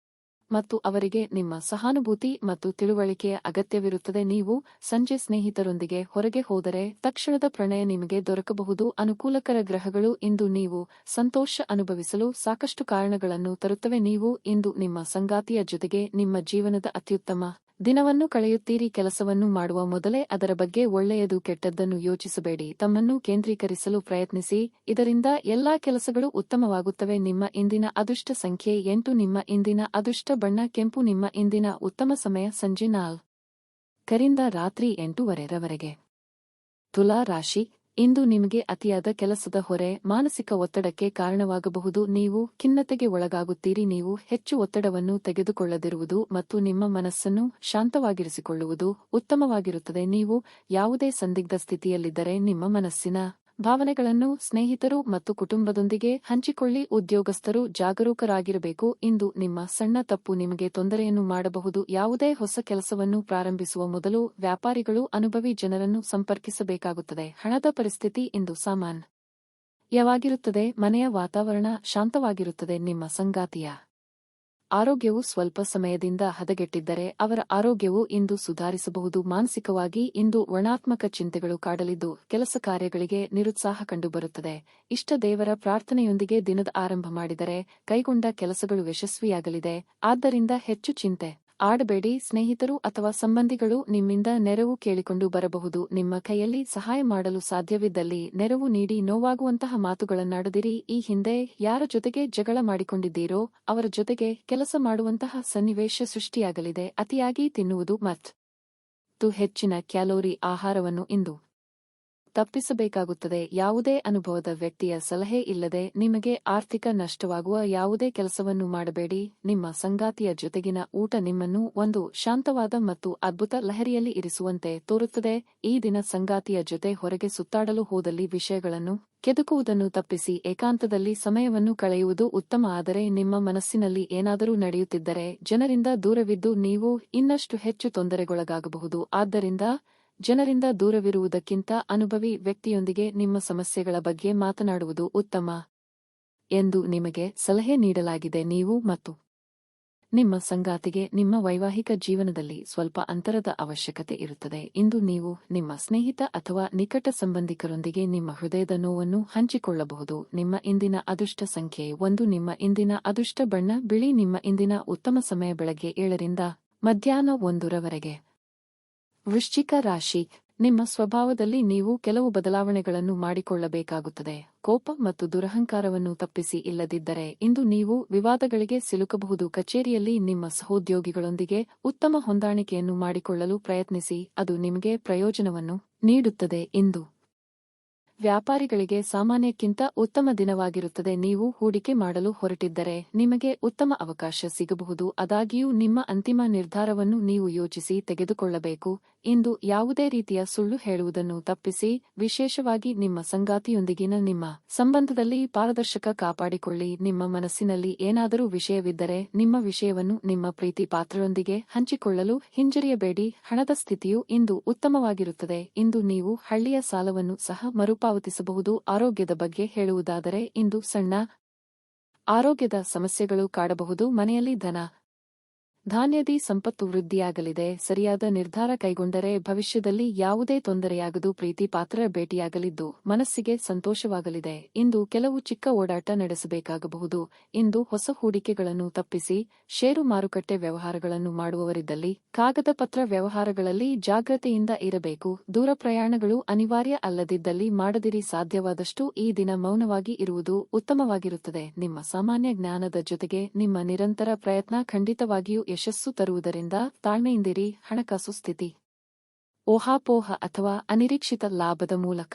ಮತ್ತು ಅವರಿಗೆ ನಿಮ್ಮ ಸಹಾನುಭೂತಿ ಮತ್ತು ತಿಳುವಳಿಕೆಯ ಅಗತ್ಯವಿರುತ್ತದೆ. ನೀವು ಸಂಜೆ ಸ್ನೇಹಿತರೊಂದಿಗೆ ಹೊರಗೆ ಹೋದರೆ ತಕ್ಷಣದ ಪ್ರಣಯ ನಿಮಗೆ ದೊರಕಬಹುದು. ಅನುಕೂಲಕರ ಗ್ರಹಗಳು ಇಂದು ನೀವು ಸಂತೋಷ ಅನುಭವಿಸಲು ಸಾಕಷ್ಟು ಕಾರಣಗಳನ್ನು ತರುತ್ತವೆ. ನೀವು ಇಂದು ನಿಮ್ಮ ಸಂಗಾತಿಯ ಜೊತೆಗೆ ನಿಮ್ಮ ಜೀವನದ ಅತ್ಯುತ್ತಮ ದಿನವನ್ನು ಕಳೆಯುತ್ತೀರಿ. ಕೆಲಸವನ್ನು ಮಾಡುವ ಮೊದಲೇ ಅದರ ಬಗ್ಗೆ ಒಳ್ಳೆಯದು ಕೆಟ್ಟದ್ದನ್ನು ಯೋಚಿಸಬೇಡಿ. ತಮ್ಮನ್ನು ಕೇಂದ್ರೀಕರಿಸಲು ಪ್ರಯತ್ನಿಸಿ. ಇದರಿಂದ ಎಲ್ಲಾ ಕೆಲಸಗಳು ಉತ್ತಮವಾಗುತ್ತವೆ. ನಿಮ್ಮ ಇಂದಿನ ಅದೃಷ್ಟ ಸಂಖ್ಯೆ 8. ನಿಮ್ಮ ಇಂದಿನ ಅದೃಷ್ಟ ಬಣ್ಣ ಕೆಂಪು. ನಿಮ್ಮ ಇಂದಿನ ಉತ್ತಮ ಸಮಯ ಸಂಜೆ 4 ರಿಂದ ರಾತ್ರಿ 8:00 ತುಲಾ ರಾಶಿ. ಇಂದು ನಿಮಗೆ ಅತಿಯಾದ ಕೆಲಸದ ಹೊರೆ ಮಾನಸಿಕ ಒತ್ತಡಕ್ಕೆ ಕಾರಣವಾಗಬಹುದು. ನೀವು ಖಿನ್ನತೆಗೆ ಒಳಗಾಗುತ್ತೀರಿ. ನೀವು ಹೆಚ್ಚು ಒತ್ತಡವನ್ನು ತೆಗೆದುಕೊಳ್ಳದಿರುವುದು ಮತ್ತು ನಿಮ್ಮ ಮನಸ್ಸನ್ನು ಶಾಂತವಾಗಿರಿಸಿಕೊಳ್ಳುವುದು ಉತ್ತಮವಾಗಿರುತ್ತದೆ. ನೀವು ಯಾವುದೇ ಸಂದಿಗ್ಧ ಸ್ಥಿತಿಯಲ್ಲಿದ್ದರೆ ನಿಮ್ಮ ಮನಸ್ಸಿನ ಭಾವನೆಗಳನ್ನು ಸ್ನೇಹಿತರು ಮತ್ತು ಕುಟುಂಬದೊಂದಿಗೆ ಹಂಚಿಕೊಳ್ಳಿ. ಉದ್ಯೋಗಸ್ಥರು ಜಾಗರೂಕರಾಗಿರಬೇಕು. ಇಂದು ನಿಮ್ಮ ಸಣ್ಣ ತಪ್ಪು ನಿಮಗೆ ತೊಂದರೆಯನ್ನು ಮಾಡಬಹುದು. ಯಾವುದೇ ಹೊಸ ಕೆಲಸವನ್ನು ಪ್ರಾರಂಭಿಸುವ ಮೊದಲು ವ್ಯಾಪಾರಿಗಳು ಅನುಭವಿ ಜನರನ್ನು ಸಂಪರ್ಕಿಸಬೇಕಾಗುತ್ತದೆ. ಹಣದ ಪರಿಸ್ಥಿತಿ ಇಂದು ಸಾಮಾನ್ಯವಾಗಿರುತ್ತದೆ. ಮನೆಯ ವಾತಾವರಣ ಶಾಂತವಾಗಿರುತ್ತದೆ. ನಿಮ್ಮ ಸಂಗಾತಿಯ ಆರೋಗ್ಯವು ಸ್ವಲ್ಪ ಸಮಯದಿಂದ ಹದಗೆಟ್ಟಿದ್ದರೆ ಅವರ ಆರೋಗ್ಯವು ಇಂದು ಸುಧಾರಿಸಬಹುದು. ಮಾನಸಿಕವಾಗಿ ಇಂದು ಋಣಾತ್ಮಕ ಚಿಂತೆಗಳು ಕಾಡಲಿದ್ದು ಕೆಲಸ ಕಾರ್ಯಗಳಿಗೆ ನಿರುತ್ಸಾಹ ಕಂಡುಬರುತ್ತದೆ. ಇಷ್ಟ ದೇವರ ಪ್ರಾರ್ಥನೆಯೊಂದಿಗೆ ದಿನದ ಆರಂಭ ಮಾಡಿದರೆ ಕೈಗೊಂಡ ಕೆಲಸಗಳು ಯಶಸ್ವಿಯಾಗಲಿದೆ. ಆದ್ದರಿಂದ ಹೆಚ್ಚು ಚಿಂತೆ ಆಡಬೇಡಿ. ಸ್ನೇಹಿತರು ಅಥವಾ ಸಂಬಂಧಿಗಳು ನಿಮ್ಮಿಂದ ನೆರವು ಕೇಳಿಕೊಂಡು ಬರಬಹುದು. ನಿಮ್ಮ ಕೈಯಲ್ಲಿ ಸಹಾಯ ಮಾಡಲು ಸಾಧ್ಯವಿದ್ದಲ್ಲಿ ನೆರವು ನೀಡಿ. ನೋವಾಗುವಂತಹ ಮಾತುಗಳನ್ನಾಡದಿರಿ. ಈ ಹಿಂದೆ ಯಾರ ಜೊತೆಗೆ ಜಗಳ ಮಾಡಿಕೊಂಡಿದ್ದೀರೋ ಅವರ ಜೊತೆಗೆ ಕೆಲಸ ಮಾಡುವಂತಹ ಸನ್ನಿವೇಶ ಸೃಷ್ಟಿಯಾಗಲಿದೆ. ಅತಿಯಾಗಿ ತಿನ್ನುವುದು ಮತ್ತು ಹೆಚ್ಚಿನ ಕ್ಯಾಲೋರಿ ಆಹಾರವನ್ನು ಇಂದು ತಪ್ಪಿಸಬೇಕಾಗುತ್ತದೆ. ಯಾವುದೇ ಅನುಭವದ ವ್ಯಕ್ತಿಯ ಸಲಹೆ ಇಲ್ಲದೆ ನಿಮಗೆ ಆರ್ಥಿಕ ನಷ್ಟವಾಗುವ ಯಾವುದೇ ಕೆಲಸವನ್ನು ಮಾಡಬೇಡಿ. ನಿಮ್ಮ ಸಂಗಾತಿಯ ಜೊತೆಗಿನ ಊಟ ನಿಮ್ಮನ್ನು ಒಂದು ಶಾಂತವಾದ ಮತ್ತು ಅದ್ಭುತ ಲಹರಿಯಲ್ಲಿ ಇರಿಸುವಂತೆ ತೋರುತ್ತದೆ. ಈ ದಿನ ಸಂಗಾತಿಯ ಜೊತೆ ಹೊರಗೆ ಸುತ್ತಾಡಲು ಹೋದಲ್ಲಿ ವಿಷಯಗಳನ್ನು ಕೆದಕುವುದನ್ನು ತಪ್ಪಿಸಿ ಏಕಾಂತದಲ್ಲಿ ಸಮಯವನ್ನು ಕಳೆಯುವುದು ಉತ್ತಮ. ಆದರೆ ನಿಮ್ಮ ಮನಸ್ಸಿನಲ್ಲಿ ಏನಾದರೂ ನಡೆಯುತ್ತಿದ್ದರೆ ಜನರಿಂದ ದೂರವಿದ್ದು ನೀವು ಇನ್ನಷ್ಟು ಹೆಚ್ಚು ತೊಂದರೆಗೊಳಗಾಗಬಹುದು. ಆದ್ದರಿಂದ ಜನರಿಂದ ದೂರವಿರುವುದಕ್ಕಿಂತ ಅನುಭವಿ ವ್ಯಕ್ತಿಯೊಂದಿಗೆ ನಿಮ್ಮ ಸಮಸ್ಯೆಗಳ ಬಗ್ಗೆ ಮಾತನಾಡುವುದು ಉತ್ತಮ. ಎಂದು ನಿಮಗೆ ಸಲಹೆ ನೀಡಲಾಗಿದೆ. ನೀವು ಮತ್ತು ನಿಮ್ಮ ಸಂಗಾತಿಗೆ ನಿಮ್ಮ ವೈವಾಹಿಕ ಜೀವನದಲ್ಲಿ ಸ್ವಲ್ಪ ಅಂತರದ ಅವಶ್ಯಕತೆ ಇರುತ್ತದೆ. ಇಂದು ನೀವು ನಿಮ್ಮ ಸ್ನೇಹಿತ ಅಥವಾ ನಿಕಟ ಸಂಬಂಧಿಕರೊಂದಿಗೆ ನಿಮ್ಮ ಹೃದಯದ ನೋವನ್ನು ಹಂಚಿಕೊಳ್ಳಬಹುದು. ನಿಮ್ಮ ಇಂದಿನ ಅದೃಷ್ಟ ಸಂಖ್ಯೆ 1. ನಿಮ್ಮ ಇಂದಿನ ಅದೃಷ್ಟ ಬಣ್ಣ ಬಿಳಿ. ನಿಮ್ಮ ಇಂದಿನ ಉತ್ತಮ ಸಮಯ ಬೆಳಗ್ಗೆ 7 ರಿಂದ ಮಧ್ಯಾಹ್ನ 1 ರವರೆಗೆ. ವೃಶ್ಚಿಕ ರಾಶಿ. ನಿಮ್ಮ ಸ್ವಭಾವದಲ್ಲಿ ನೀವು ಕೆಲವು ಬದಲಾವಣೆಗಳನ್ನು ಮಾಡಿಕೊಳ್ಳಬೇಕಾಗುತ್ತದೆ. ಕೋಪ ಮತ್ತು ದುರಹಂಕಾರವನ್ನು ತಪ್ಪಿಸಿ, ಇಲ್ಲದಿದ್ದರೆ ಇಂದು ನೀವು ವಿವಾದಗಳಿಗೆ ಸಿಲುಕಬಹುದು. ಕಚೇರಿಯಲ್ಲಿ ನಿಮ್ಮ ಸಹೋದ್ಯೋಗಿಗಳೊಂದಿಗೆ ಉತ್ತಮ ಹೊಂದಾಣಿಕೆಯನ್ನು ಮಾಡಿಕೊಳ್ಳಲು ಪ್ರಯತ್ನಿಸಿ, ಅದು ನಿಮಗೆ ಪ್ರಯೋಜನವನ್ನು ನೀಡುತ್ತದೆ. ಇಂದು ವ್ಯಾಪಾರಿಗಳಿಗೆ ಸಾಮಾನ್ಯಕ್ಕಿಂತ ಉತ್ತಮ ದಿನವಾಗಿರುತ್ತದೆ. ನೀವು ಹೂಡಿಕೆ ಮಾಡಲು ಹೊರಟಿದ್ದರೆ ನಿಮಗೆ ಉತ್ತಮ ಅವಕಾಶ ಸಿಗಬಹುದು. ಆದಾಗ್ಯೂ ನಿಮ್ಮ ಅಂತಿಮ ನಿರ್ಧಾರವನ್ನು ನೀವು ಯೋಚಿಸಿ ತೆಗೆದುಕೊಳ್ಳಬೇಕು. ಇಂದು ಯಾವುದೇ ರೀತಿಯ ಸುಳ್ಳು ಹೇಳುವುದನ್ನು ತಪ್ಪಿಸಿ, ವಿಶೇಷವಾಗಿ ನಿಮ್ಮ ಸಂಗಾತಿಯೊಂದಿಗಿನ ನಿಮ್ಮ ಸಂಬಂಧದಲ್ಲಿ ಪಾರದರ್ಶಕ ಕಾಪಾಡಿಕೊಳ್ಳಿ. ನಿಮ್ಮ ಮನಸ್ಸಿನಲ್ಲಿ ಏನಾದರೂ ವಿಷಯವಿದ್ದರೆ ನಿಮ್ಮ ವಿಷಯವನ್ನು ನಿಮ್ಮ ಪ್ರೀತಿ ಪಾತ್ರರೊಂದಿಗೆ ಹಂಚಿಕೊಳ್ಳಲು ಹಿಂಜರಿಯಬೇಡಿ. ಹಣದ ಸ್ಥಿತಿಯು ಇಂದು ಉತ್ತಮವಾಗಿರುತ್ತದೆ. ಇಂದು ನೀವು ಹಳ್ಳಿಯ ಸಾಲವನ್ನು ಸಹ ಮರುಪಾವತಿಸಬಹುದು. ಆರೋಗ್ಯದ ಬಗ್ಗೆ ಹೇಳುವುದಾದರೆ ಇಂದು ಸಣ್ಣ ಆರೋಗ್ಯದ ಸಮಸ್ಯೆಗಳು ಕಾಡಬಹುದು. ಮನೆಯಲ್ಲಿ ಧಾನ್ಯದಿ ಸಂಪತ್ತು ವೃದ್ಧಿಯಾಗಲಿದೆ. ಸರಿಯಾದ ನಿರ್ಧಾರ ಕೈಗೊಂಡರೆ ಭವಿಷ್ಯದಲ್ಲಿ ಯಾವುದೇ ತೊಂದರೆಯಾಗದು. ಪ್ರೀತಿ ಪಾತ್ರರ ಭೇಟಿಯಾಗಲಿದ್ದು ಮನಸ್ಸಿಗೆ ಸಂತೋಷವಾಗಲಿದೆ. ಇಂದು ಕೆಲವು ಚಿಕ್ಕ ಓಡಾಟ ನಡೆಸಬೇಕಾಗಬಹುದು. ಇಂದು ಹೊಸ ಹೂಡಿಕೆಗಳನ್ನು ತಪ್ಪಿಸಿ, ಷೇರು ಮಾರುಕಟ್ಟೆ ವ್ಯವಹಾರಗಳನ್ನು ಮಾಡುವವರಿದ್ದಲ್ಲಿ ಕಾಗದ ಪತ್ರ ವ್ಯವಹಾರಗಳಲ್ಲಿ ಜಾಗ್ರತೆಯಿಂದ ಇರಬೇಕು. ದೂರ ಪ್ರಯಾಣಗಳು ಅನಿವಾರ್ಯ ಅಲ್ಲದಿದ್ದಲ್ಲಿ ಮಾಡದಿರಿ. ಸಾಧ್ಯವಾದಷ್ಟು ಈ ದಿನ ಮೌನವಾಗಿ ಇರುವುದು ಉತ್ತಮವಾಗಿರುತ್ತದೆ. ನಿಮ್ಮ ಸಾಮಾನ್ಯ ಜ್ಞಾನದ ಜೊತೆಗೆ ನಿಮ್ಮ ನಿರಂತರ ಪ್ರಯತ್ನ ಖಂಡಿತವಾಗಿಯೂ ಯಶಸ್ಸು ತರುವುದರಿಂದ ತಾಳ್ಮೆಯಿಂದಿರಿ. ಹಣಕಾಸು ಸ್ಥಿತಿ ಊಹಾಪೋಹ ಅಥವಾ ಅನಿರೀಕ್ಷಿತ ಲಾಭದ ಮೂಲಕ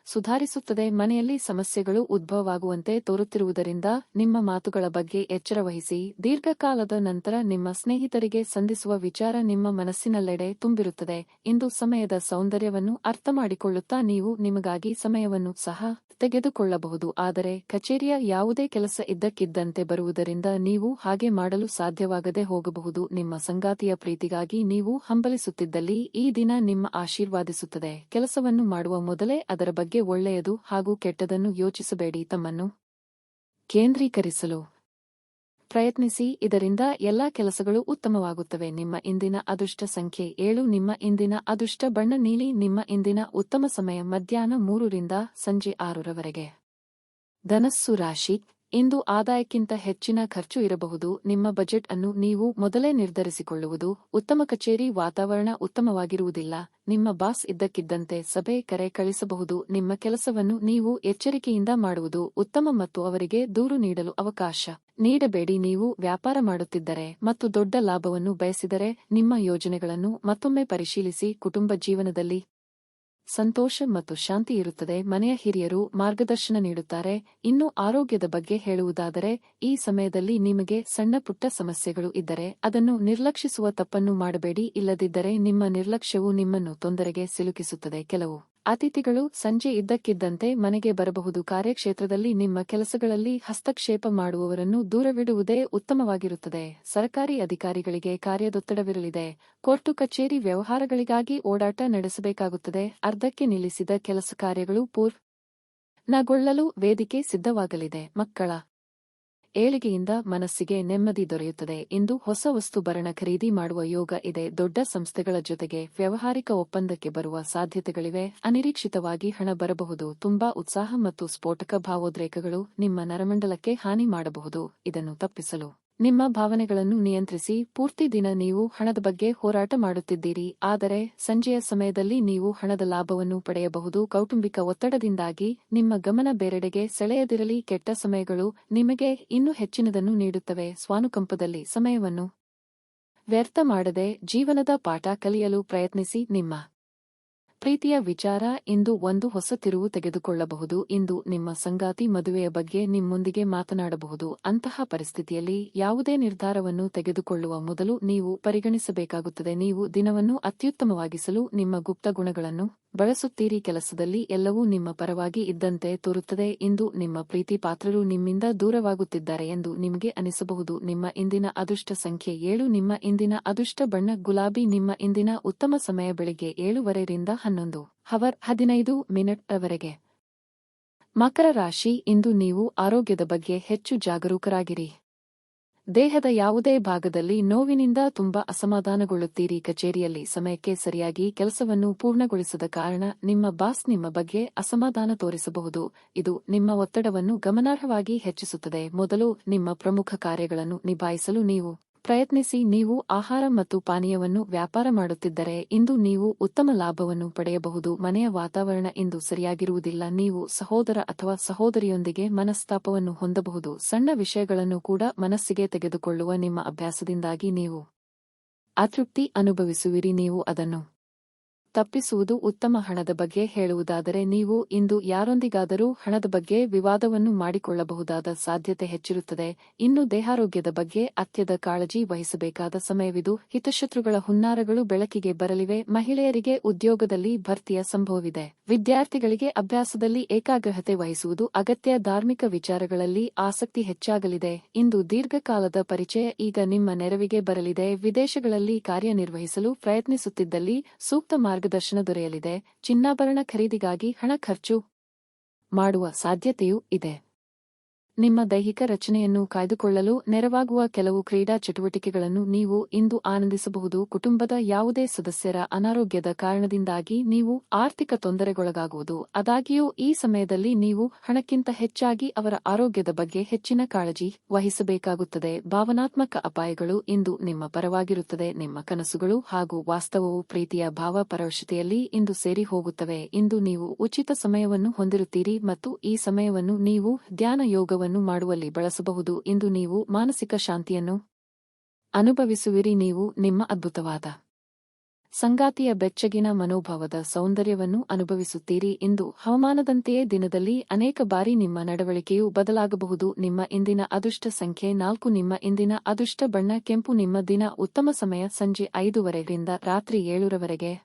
ಸುಧಾರಿಸುತ್ತದೆ. ಮನೆಯಲ್ಲಿ ಸಮಸ್ಯೆಗಳು ಉದ್ಭವವಾಗುವಂತೆ ತೋರುತ್ತಿರುವುದರಿಂದ ನಿಮ್ಮ ಮಾತುಗಳ ಬಗ್ಗೆ ಎಚ್ಚರ ವಹಿಸಿ. ದೀರ್ಘಕಾಲದ ನಂತರ ನಿಮ್ಮ ಸ್ನೇಹಿತರಿಗೆ ಸಂಧಿಸುವ ವಿಚಾರ ನಿಮ್ಮ ಮನಸ್ಸಿನಲ್ಲೆಡೆ ತುಂಬಿರುತ್ತದೆ. ಇಂದು ಸಮಯದ ಸೌಂದರ್ಯವನ್ನು ಅರ್ಥಮಾಡಿಕೊಳ್ಳುತ್ತಾ ನೀವು ನಿಮಗಾಗಿ ಸಮಯವನ್ನು ಸಹ ತೆಗೆದುಕೊಳ್ಳಬಹುದು. ಆದರೆ ಕಚೇರಿಯ ಯಾವುದೇ ಕೆಲಸ ಇದ್ದಕ್ಕಿದ್ದಂತೆ ಬರುವುದರಿಂದ ನೀವು ಹಾಗೆ ಮಾಡಲು ಸಾಧ್ಯವಾಗದೆ ಹೋಗಬಹುದು. ನಿಮ್ಮ ಸಂಗಾತಿಯ ಪ್ರೀತಿಗಾಗಿ ನೀವು ಹಂಬಲಿಸುತ್ತಿದ್ದಲ್ಲಿ ಈ ದಿನ ನಿಮ್ಮ ಆಶೀರ್ವಾದಿಸುತ್ತದೆ. ಕೆಲಸವನ್ನು ಮಾಡುವ ಮೊದಲೇ ಅದರ ಬಗ್ಗೆ ಒಳ್ಳೆಯದು ಹಾಗೂ ಕೆಟ್ಟದನ್ನು ಯೋಚಿಸಬೇಡಿ. ತಮ್ಮನ್ನು ಕೇಂದ್ರೀಕರಿಸಲು ಪ್ರಯತ್ನಿಸಿ. ಇದರಿಂದ ಎಲ್ಲಾ ಕೆಲಸಗಳು ಉತ್ತಮವಾಗುತ್ತವೆ. ನಿಮ್ಮ ಇಂದಿನ ಅದೃಷ್ಟ ಸಂಖ್ಯೆ 7. ನಿಮ್ಮ ಇಂದಿನ ಅದೃಷ್ಟ ಬಣ್ಣ ನೀಲಿ. ನಿಮ್ಮ ಇಂದಿನ ಉತ್ತಮ ಸಮಯ ಮಧ್ಯಾಹ್ನ 3 ರಿಂದ ಸಂಜೆ 6 ರವರೆಗೆ. ಧನಸ್ಸು ರಾಶಿ. ಇಂದು ಆದಾಯಕ್ಕಿಂತ ಹೆಚ್ಚಿನ ಖರ್ಚು ಇರಬಹುದು. ನಿಮ್ಮ ಬಜೆಟ್ ಅನ್ನು ನೀವು ಮೊದಲೇ ನಿರ್ಧರಿಸಿಕೊಳ್ಳುವುದು ಉತ್ತಮ. ಕಚೇರಿ ವಾತಾವರಣ ಉತ್ತಮವಾಗಿರುವುದಿಲ್ಲ. ನಿಮ್ಮ ಬಾಸ್ ಇದ್ದಕ್ಕಿದ್ದಂತೆ ಸಭೆ ಕರೆ ಕಳಿಸಬಹುದು. ನಿಮ್ಮ ಕೆಲಸವನ್ನು ನೀವು ಎಚ್ಚರಿಕೆಯಿಂದ ಮಾಡುವುದು ಉತ್ತಮ ಮತ್ತು ಅವರಿಗೆ ದೂರು ನೀಡಲು ಅವಕಾಶ ನೀಡಬೇಡಿ. ನೀವು ವ್ಯಾಪಾರ ಮಾಡುತ್ತಿದ್ದರೆ ಮತ್ತು ದೊಡ್ಡ ಲಾಭವನ್ನು ಬಯಸಿದರೆ ನಿಮ್ಮ ಯೋಜನೆಗಳನ್ನು ಮತ್ತೊಮ್ಮೆ ಪರಿಶೀಲಿಸಿ. ಕುಟುಂಬ ಜೀವನದಲ್ಲಿ ಸಂತೋಷ ಮತ್ತು ಶಾಂತಿ ಇರುತ್ತದೆ. ಮನೆಯ ಹಿರಿಯರು ಮಾರ್ಗದರ್ಶನ ನೀಡುತ್ತಾರೆ. ಇನ್ನು ಆರೋಗ್ಯದ ಬಗ್ಗೆ ಹೇಳುವುದಾದರೆ ಈ ಸಮಯದಲ್ಲಿ ನಿಮಗೆ ಸಣ್ಣ ಪುಟ್ಟ ಸಮಸ್ಯೆಗಳು ಇದ್ದರೆ ಅದನ್ನು ನಿರ್ಲಕ್ಷಿಸುವ ತಪ್ಪನ್ನು ಮಾಡಬೇಡಿ. ಇಲ್ಲದಿದ್ದರೆ ನಿಮ್ಮ ನಿರ್ಲಕ್ಷ್ಯವು ನಿಮ್ಮನ್ನು ತೊಂದರೆಗೆ ಸಿಲುಕಿಸುತ್ತದೆ. ಕೆಲವು ಅತಿಥಿಗಳು ಸಂಜೆ ಇದ್ದಕ್ಕಿದ್ದಂತೆ ಮನೆಗೆ ಬರಬಹುದು. ಕಾರ್ಯಕ್ಷೇತ್ರದಲ್ಲಿ ನಿಮ್ಮ ಕೆಲಸಗಳಲ್ಲಿ ಹಸ್ತಕ್ಷೇಪ ಮಾಡುವವರನ್ನು ದೂರವಿಡುವುದೇ ಉತ್ತಮವಾಗಿರುತ್ತದೆ. ಸರ್ಕಾರಿ ಅಧಿಕಾರಿಗಳಿಗೆ ಕಾರ್ಯದೊತ್ತಡವಿರಲಿದೆ. ಕೋರ್ಟು ಕಚೇರಿ ವ್ಯವಹಾರಗಳಿಗಾಗಿ ಓಡಾಟ ನಡೆಸಬೇಕಾಗುತ್ತದೆ. ಅರ್ಧಕ್ಕೆ ನಿಲ್ಲಿಸಿದ ಕೆಲಸ ಕಾರ್ಯಗಳು ಪೂರ್ಣಗೊಳ್ಳಲು ವೇದಿಕೆ ಸಿದ್ಧವಾಗಲಿದೆ. ಮಕ್ಕಳ ಏಳಿಗೆಯಿಂದ ಮನಸ್ಸಿಗೆ ನೆಮ್ಮದಿ ದೊರೆಯುತ್ತದೆ. ಇಂದು ಹೊಸ ವಸ್ತು ಭರಣ ಖರೀದಿ ಮಾಡುವ ಯೋಗ ಇದೆ. ದೊಡ್ಡ ಸಂಸ್ಥೆಗಳ ಜೊತೆಗೆ ವ್ಯಾವಹಾರಿಕ ಒಪ್ಪಂದಕ್ಕೆ ಬರುವ ಸಾಧ್ಯತೆಗಳಿವೆ. ಅನಿರೀಕ್ಷಿತವಾಗಿ ಹಣ ಬರಬಹುದು. ತುಂಬಾ ಉತ್ಸಾಹ ಮತ್ತು ಸ್ಫೋಟಕ ಭಾವೋದ್ರೇಕಗಳು ನಿಮ್ಮ ನರಮಂಡಲಕ್ಕೆ ಹಾನಿ ಮಾಡಬಹುದು. ಇದನ್ನು ತಪ್ಪಿಸಲು ನಿಮ್ಮ ಭಾವನೆಗಳನ್ನು ನಿಯಂತ್ರಿಸಿ. ಪೂರ್ತಿ ದಿನ ನೀವು ಹಣದ ಬಗ್ಗೆ ಹೋರಾಟ ಮಾಡುತ್ತಿದ್ದೀರಿ, ಆದರೆ ಸಂಜೆಯ ಸಮಯದಲ್ಲಿ ನೀವು ಹಣದ ಲಾಭವನ್ನು ಪಡೆಯಬಹುದು. ಕೌಟುಂಬಿಕ ಒತ್ತಡದಿಂದಾಗಿ ನಿಮ್ಮ ಗಮನ ಬೇರೆಡೆಗೆ ಸೆಳೆಯದಿರಲಿ. ಕೆಟ್ಟ ಸಮಯಗಳು ನಿಮಗೆ ಇನ್ನೂ ಹೆಚ್ಚಿನದನ್ನು ನೀಡುತ್ತವೆ. ಸ್ವಾನುಕಂಪದಲ್ಲಿ ಸಮಯವನ್ನು ವ್ಯರ್ಥ ಮಾಡದೆ ಜೀವನದ ಪಾಠ ಕಲಿಯಲು ಪ್ರಯತ್ನಿಸಿ. ನಿಮ್ಮ ಪ್ರೀತಿಯ ವಿಚಾರ ಇಂದು ಒಂದು ಹೊಸ ತಿರುವು ತೆಗೆದುಕೊಳ್ಳಬಹುದು. ಇಂದು ನಿಮ್ಮ ಸಂಗಾತಿ ಮದುವೆಯ ಬಗ್ಗೆ ನಿಮ್ಮೊಂದಿಗೆ ಮಾತನಾಡಬಹುದು. ಅಂತಹ ಪರಿಸ್ಥಿತಿಯಲ್ಲಿ ಯಾವುದೇ ನಿರ್ಧಾರವನ್ನು ತೆಗೆದುಕೊಳ್ಳುವ ಮೊದಲು ನೀವು ಪರಿಗಣಿಸಬೇಕಾಗುತ್ತದೆ. ನೀವು ದಿನವನ್ನು ಅತ್ಯುತ್ತಮವಾಗಿಸಲು ನಿಮ್ಮ ಗುಪ್ತ ಗುಣಗಳನ್ನು ಬಳಸುತ್ತೀರಿ. ಕೆಲಸದಲ್ಲಿ ಎಲ್ಲವೂ ನಿಮ್ಮ ಪರವಾಗಿ ಇದ್ದಂತೆ ತೋರುತ್ತದೆ. ಇಂದು ನಿಮ್ಮ ಪ್ರೀತಿ ಪಾತ್ರರು ನಿಮ್ಮಿಂದ ದೂರವಾಗುತ್ತಿದ್ದಾರೆ ಎಂದು ನಿಮಗೆ ಅನಿಸಬಹುದು. ನಿಮ್ಮ ಇಂದಿನ ಅದೃಷ್ಟ ಸಂಖ್ಯೆ 7. ನಿಮ್ಮ ಇಂದಿನ ಅದೃಷ್ಟ ಬಣ್ಣ ಗುಲಾಬಿ. ನಿಮ್ಮ ಇಂದಿನ ಉತ್ತಮ ಸಮಯ ಬೆಳಿಗ್ಗೆ 7:15 ರಿಂದ 11:15 ರವರೆಗೆ. ಮಕರ ರಾಶಿ, ಇಂದು ನೀವು ಆರೋಗ್ಯದ ಬಗ್ಗೆ ಹೆಚ್ಚು ಜಾಗರೂಕರಾಗಿರಿ. ದೇಹದ ಯಾವುದೇ ಭಾಗದಲ್ಲಿ ನೋವಿನಿಂದ ತುಂಬಾ ಅಸಮಾಧಾನಗೊಳ್ಳುತ್ತೀರಿ. ಕಚೇರಿಯಲ್ಲಿ ಸಮಯಕ್ಕೆ ಸರಿಯಾಗಿ ಕೆಲಸವನ್ನು ಪೂರ್ಣಗೊಳಿಸದ ಕಾರಣ ನಿಮ್ಮ ಬಾಸ್ ನಿಮ್ಮ ಬಗ್ಗೆ ಅಸಮಾಧಾನ ತೋರಿಸಬಹುದು. ಇದು ನಿಮ್ಮ ಒತ್ತಡವನ್ನು ಗಮನಾರ್ಹವಾಗಿ ಹೆಚ್ಚಿಸುತ್ತದೆ. ಮೊದಲು ನಿಮ್ಮ ಪ್ರಮುಖ ಕಾರ್ಯಗಳನ್ನು ನಿಭಾಯಿಸಲು ನೀವು ಪ್ರಯತ್ನಿಸಿ. ನೀವು ಆಹಾರ ಮತ್ತು ಪಾನೀಯವನ್ನು ವ್ಯಾಪಾರ ಮಾಡುತ್ತಿದ್ದರೆ ಇಂದು ನೀವು ಉತ್ತಮ ಲಾಭವನ್ನು ಪಡೆಯಬಹುದು. ಮನೆಯ ವಾತಾವರಣ ಇಂದು ಸರಿಯಾಗಿರುವುದಿಲ್ಲ. ನೀವು ಸಹೋದರ ಅಥವಾ ಸಹೋದರಿಯೊಂದಿಗೆ ಮನಸ್ತಾಪವನ್ನು ಹೊಂದಬಹುದು. ಸಣ್ಣ ವಿಷಯಗಳನ್ನು ಕೂಡ ಮನಸ್ಸಿಗೆ ತೆಗೆದುಕೊಳ್ಳುವ ನಿಮ್ಮ ಅಭ್ಯಾಸದಿಂದಾಗಿ ನೀವು ಅತೃಪ್ತಿ ಅನುಭವಿಸುವಿರಿ. ನೀವು ಅದನ್ನು ತಪ್ಪಿಸುವುದು ಉತ್ತಮ. ಹಣದ ಬಗ್ಗೆ ಹೇಳುವುದಾದರೆ, ನೀವು ಇಂದು ಯಾರೊಂದಿಗಾದರೂ ಹಣದ ಬಗ್ಗೆ ವಿವಾದವನ್ನು ಮಾಡಿಕೊಳ್ಳಬಹುದಾದ ಸಾಧ್ಯತೆ ಹೆಚ್ಚಿರುತ್ತದೆ. ಇನ್ನು ದೇಹಾರೋಗ್ಯದ ಬಗ್ಗೆ ಅತ್ಯದ ಕಾಳಜಿ ವಹಿಸಬೇಕಾದ ಸಮಯವಿದು. ಹಿತಶತ್ರುಗಳ ಹುನ್ನಾರಗಳು ಬೆಳಕಿಗೆ ಬರಲಿವೆ. ಮಹಿಳೆಯರಿಗೆ ಉದ್ಯೋಗದಲ್ಲಿ ಭರ್ತಿಯ ಸಂಭವವಿದೆ. ವಿದ್ಯಾರ್ಥಿಗಳಿಗೆ ಅಭ್ಯಾಸದಲ್ಲಿ ಏಕಾಗ್ರತೆ ವಹಿಸುವುದು ಅಗತ್ಯ. ಧಾರ್ಮಿಕ ವಿಚಾರಗಳಲ್ಲಿ ಆಸಕ್ತಿ ಹೆಚ್ಚಾಗಲಿದೆ. ಇಂದು ದೀರ್ಘಕಾಲದ ಪರಿಚಯ ಈಗ ನಿಮ್ಮ ನೆರವಿಗೆ ಬರಲಿದೆ. ವಿದೇಶಗಳಲ್ಲಿ ಕಾರ್ಯನಿರ್ವಹಿಸಲು ಪ್ರಯತ್ನಿಸುತ್ತಿದ್ದಲ್ಲಿ ಸೂಕ್ತ ಮಾರ್ಗದರ್ಶನ ದೊರೆಯಲಿದೆ. ಚಿನ್ನಾಭರಣ ಖರೀದಿಗಾಗಿ ಹಣ ಖರ್ಚು ಮಾಡುವ ಸಾಧ್ಯತೆಯೂ ಇದೆ. ನಿಮ್ಮ ದೈಹಿಕ ರಚನೆಯನ್ನು ಕಾಯ್ದುಕೊಳ್ಳಲು ನೆರವಾಗುವ ಕೆಲವು ಕ್ರೀಡಾ ಚಟುವಟಿಕೆಗಳನ್ನು ನೀವು ಇಂದು ಆನಂದಿಸಬಹುದು. ಕುಟುಂಬದ ಯಾವುದೇ ಸದಸ್ಯರ ಅನಾರೋಗ್ಯದ ಕಾರಣದಿಂದಾಗಿ ನೀವು ಆರ್ಥಿಕ ತೊಂದರೆಗೊಳಗಾಗುವುದು. ಆದಾಗ್ಯೂ ಈ ಸಮಯದಲ್ಲಿ ನೀವು ಹಣಕ್ಕಿಂತ ಹೆಚ್ಚಾಗಿ ಅವರ ಆರೋಗ್ಯದ ಬಗ್ಗೆ ಹೆಚ್ಚಿನ ಕಾಳಜಿ ವಹಿಸಬೇಕಾಗುತ್ತದೆ. ಭಾವನಾತ್ಮಕ ಅಪಾಯಗಳು ಇಂದು ನಿಮ್ಮ ಪರವಾಗಿರುತ್ತದೆ. ನಿಮ್ಮ ಕನಸುಗಳು ಹಾಗೂ ವಾಸ್ತವವು ಪ್ರೀತಿಯ ಭಾವ ಪರವಶತೆಯಲ್ಲಿ ಇಂದು ಸೇರಿ ಹೋಗುತ್ತವೆ. ಇಂದು ನೀವು ಉಚಿತ ಸಮಯವನ್ನು ಹೊಂದಿರುತ್ತೀರಿ ಮತ್ತು ಈ ಸಮಯವನ್ನು ನೀವು ಧ್ಯಾನ ಯೋಗವನ್ನು ಮಾಡುವಲ್ಲಿ ಬಳಸಬಹುದು. ಇಂದು ನೀವು ಮಾನಸಿಕ ಶಾಂತಿಯನ್ನು ಅನುಭವಿಸುವಿರಿ. ನೀವು ನಿಮ್ಮ ಅದ್ಭುತವಾದ ಸಂಗಾತಿಯ ಬೆಚ್ಚಗಿನ ಮನೋಭಾವದ ಸೌಂದರ್ಯವನ್ನು ಅನುಭವಿಸುತ್ತೀರಿ. ಇಂದು ಹವಾಮಾನದಂತೆಯೇ ದಿನದಲ್ಲಿ ಅನೇಕ ಬಾರಿ ನಿಮ್ಮ ನಡವಳಿಕೆಯು ಬದಲಾಗಬಹುದು. ನಿಮ್ಮ ಇಂದಿನ ಅದೃಷ್ಟ ಸಂಖ್ಯೆ 4. ನಿಮ್ಮ ಇಂದಿನ ಅದೃಷ್ಟ ಬಣ್ಣ ಕೆಂಪು. ನಿಮ್ಮ ದಿನ ಉತ್ತಮ ಸಮಯ ಸಂಜೆ 5:30 ರಿಂದ ರಾತ್ರಿ 7:00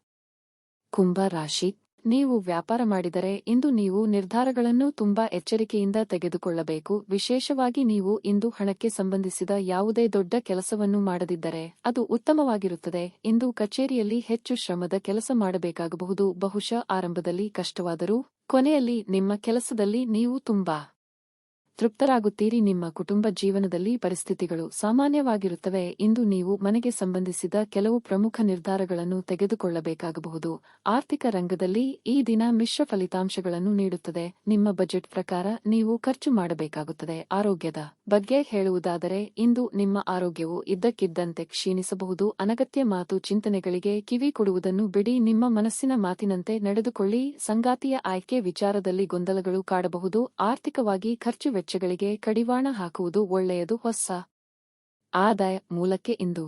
ಕುಂಭ ರಾಶಿ, ನೀವು ವ್ಯಾಪಾರ ಮಾಡಿದರೆ ಇಂದು ನೀವು ನಿರ್ಧಾರಗಳನ್ನು ತುಂಬಾ ಎಚ್ಚರಿಕೆಯಿಂದ ತೆಗೆದುಕೊಳ್ಳಬೇಕು. ವಿಶೇಷವಾಗಿ ನೀವು ಇಂದು ಹಣಕ್ಕೆ ಸಂಬಂಧಿಸಿದ ಯಾವುದೇ ದೊಡ್ಡ ಕೆಲಸವನ್ನು ಮಾಡದಿದ್ದರೆ ಅದು ಉತ್ತಮವಾಗಿರುತ್ತದೆ. ಇಂದು ಕಚೇರಿಯಲ್ಲಿ ಹೆಚ್ಚು ಶ್ರಮದ ಕೆಲಸ ಮಾಡಬೇಕಾಗಬಹುದು. ಬಹುಶಃ ಆರಂಭದಲ್ಲಿ ಕಷ್ಟವಾದರೂ ಕೊನೆಯಲ್ಲಿ ನಿಮ್ಮ ಕೆಲಸದಲ್ಲಿ ನೀವು ತುಂಬಾ ತೃಪ್ತರಾಗುತ್ತೀರಿ. ನಿಮ್ಮ ಕುಟುಂಬ ಜೀವನದಲ್ಲಿ ಪರಿಸ್ಥಿತಿಗಳು ಸಾಮಾನ್ಯವಾಗಿರುತ್ತವೆ. ಇಂದು ನೀವು ಮನೆಗೆ ಸಂಬಂಧಿಸಿದ ಕೆಲವು ಪ್ರಮುಖ ನಿರ್ಧಾರಗಳನ್ನು ತೆಗೆದುಕೊಳ್ಳಬೇಕಾಗಬಹುದು. ಆರ್ಥಿಕ ರಂಗದಲ್ಲಿ ಈ ದಿನ ಮಿಶ್ರ ಫಲಿತಾಂಶಗಳನ್ನು ನೀಡುತ್ತದೆ. ನಿಮ್ಮ ಬಜೆಟ್ ಪ್ರಕಾರ ನೀವು ಖರ್ಚು ಮಾಡಬೇಕಾಗುತ್ತದೆ. ಆರೋಗ್ಯದ ಬಗ್ಗೆ ಹೇಳುವುದಾದರೆ, ಇಂದು ನಿಮ್ಮ ಆರೋಗ್ಯವು ಇದ್ದಕ್ಕಿದ್ದಂತೆ ಕ್ಷೀಣಿಸಬಹುದು. ಅನಗತ್ಯ ಮಾತು ಚಿಂತನೆಗಳಿಗೆ ಕಿವಿ ಕೊಡುವುದನ್ನು ಬಿಡಿ. ನಿಮ್ಮ ಮನಸ್ಸಿನ ಮಾತಿನಂತೆ ನಡೆದುಕೊಳ್ಳಿ. ಸಂಗಾತಿಯ ಆಯ್ಕೆ ವಿಚಾರದಲ್ಲಿ ಗೊಂದಲಗಳು ಕಾಡಬಹುದು. ಆರ್ಥಿಕವಾಗಿ ಖರ್ಚು ವೆಚ್ಚಗಳಿಗೆ ಕಡಿವಾಣ ಹಾಕುವುದು ಒಳ್ಳೆಯದು. ಹೊಸ ಆದಾಯ ಮೂಲಕ್ಕೆ ಇಂದು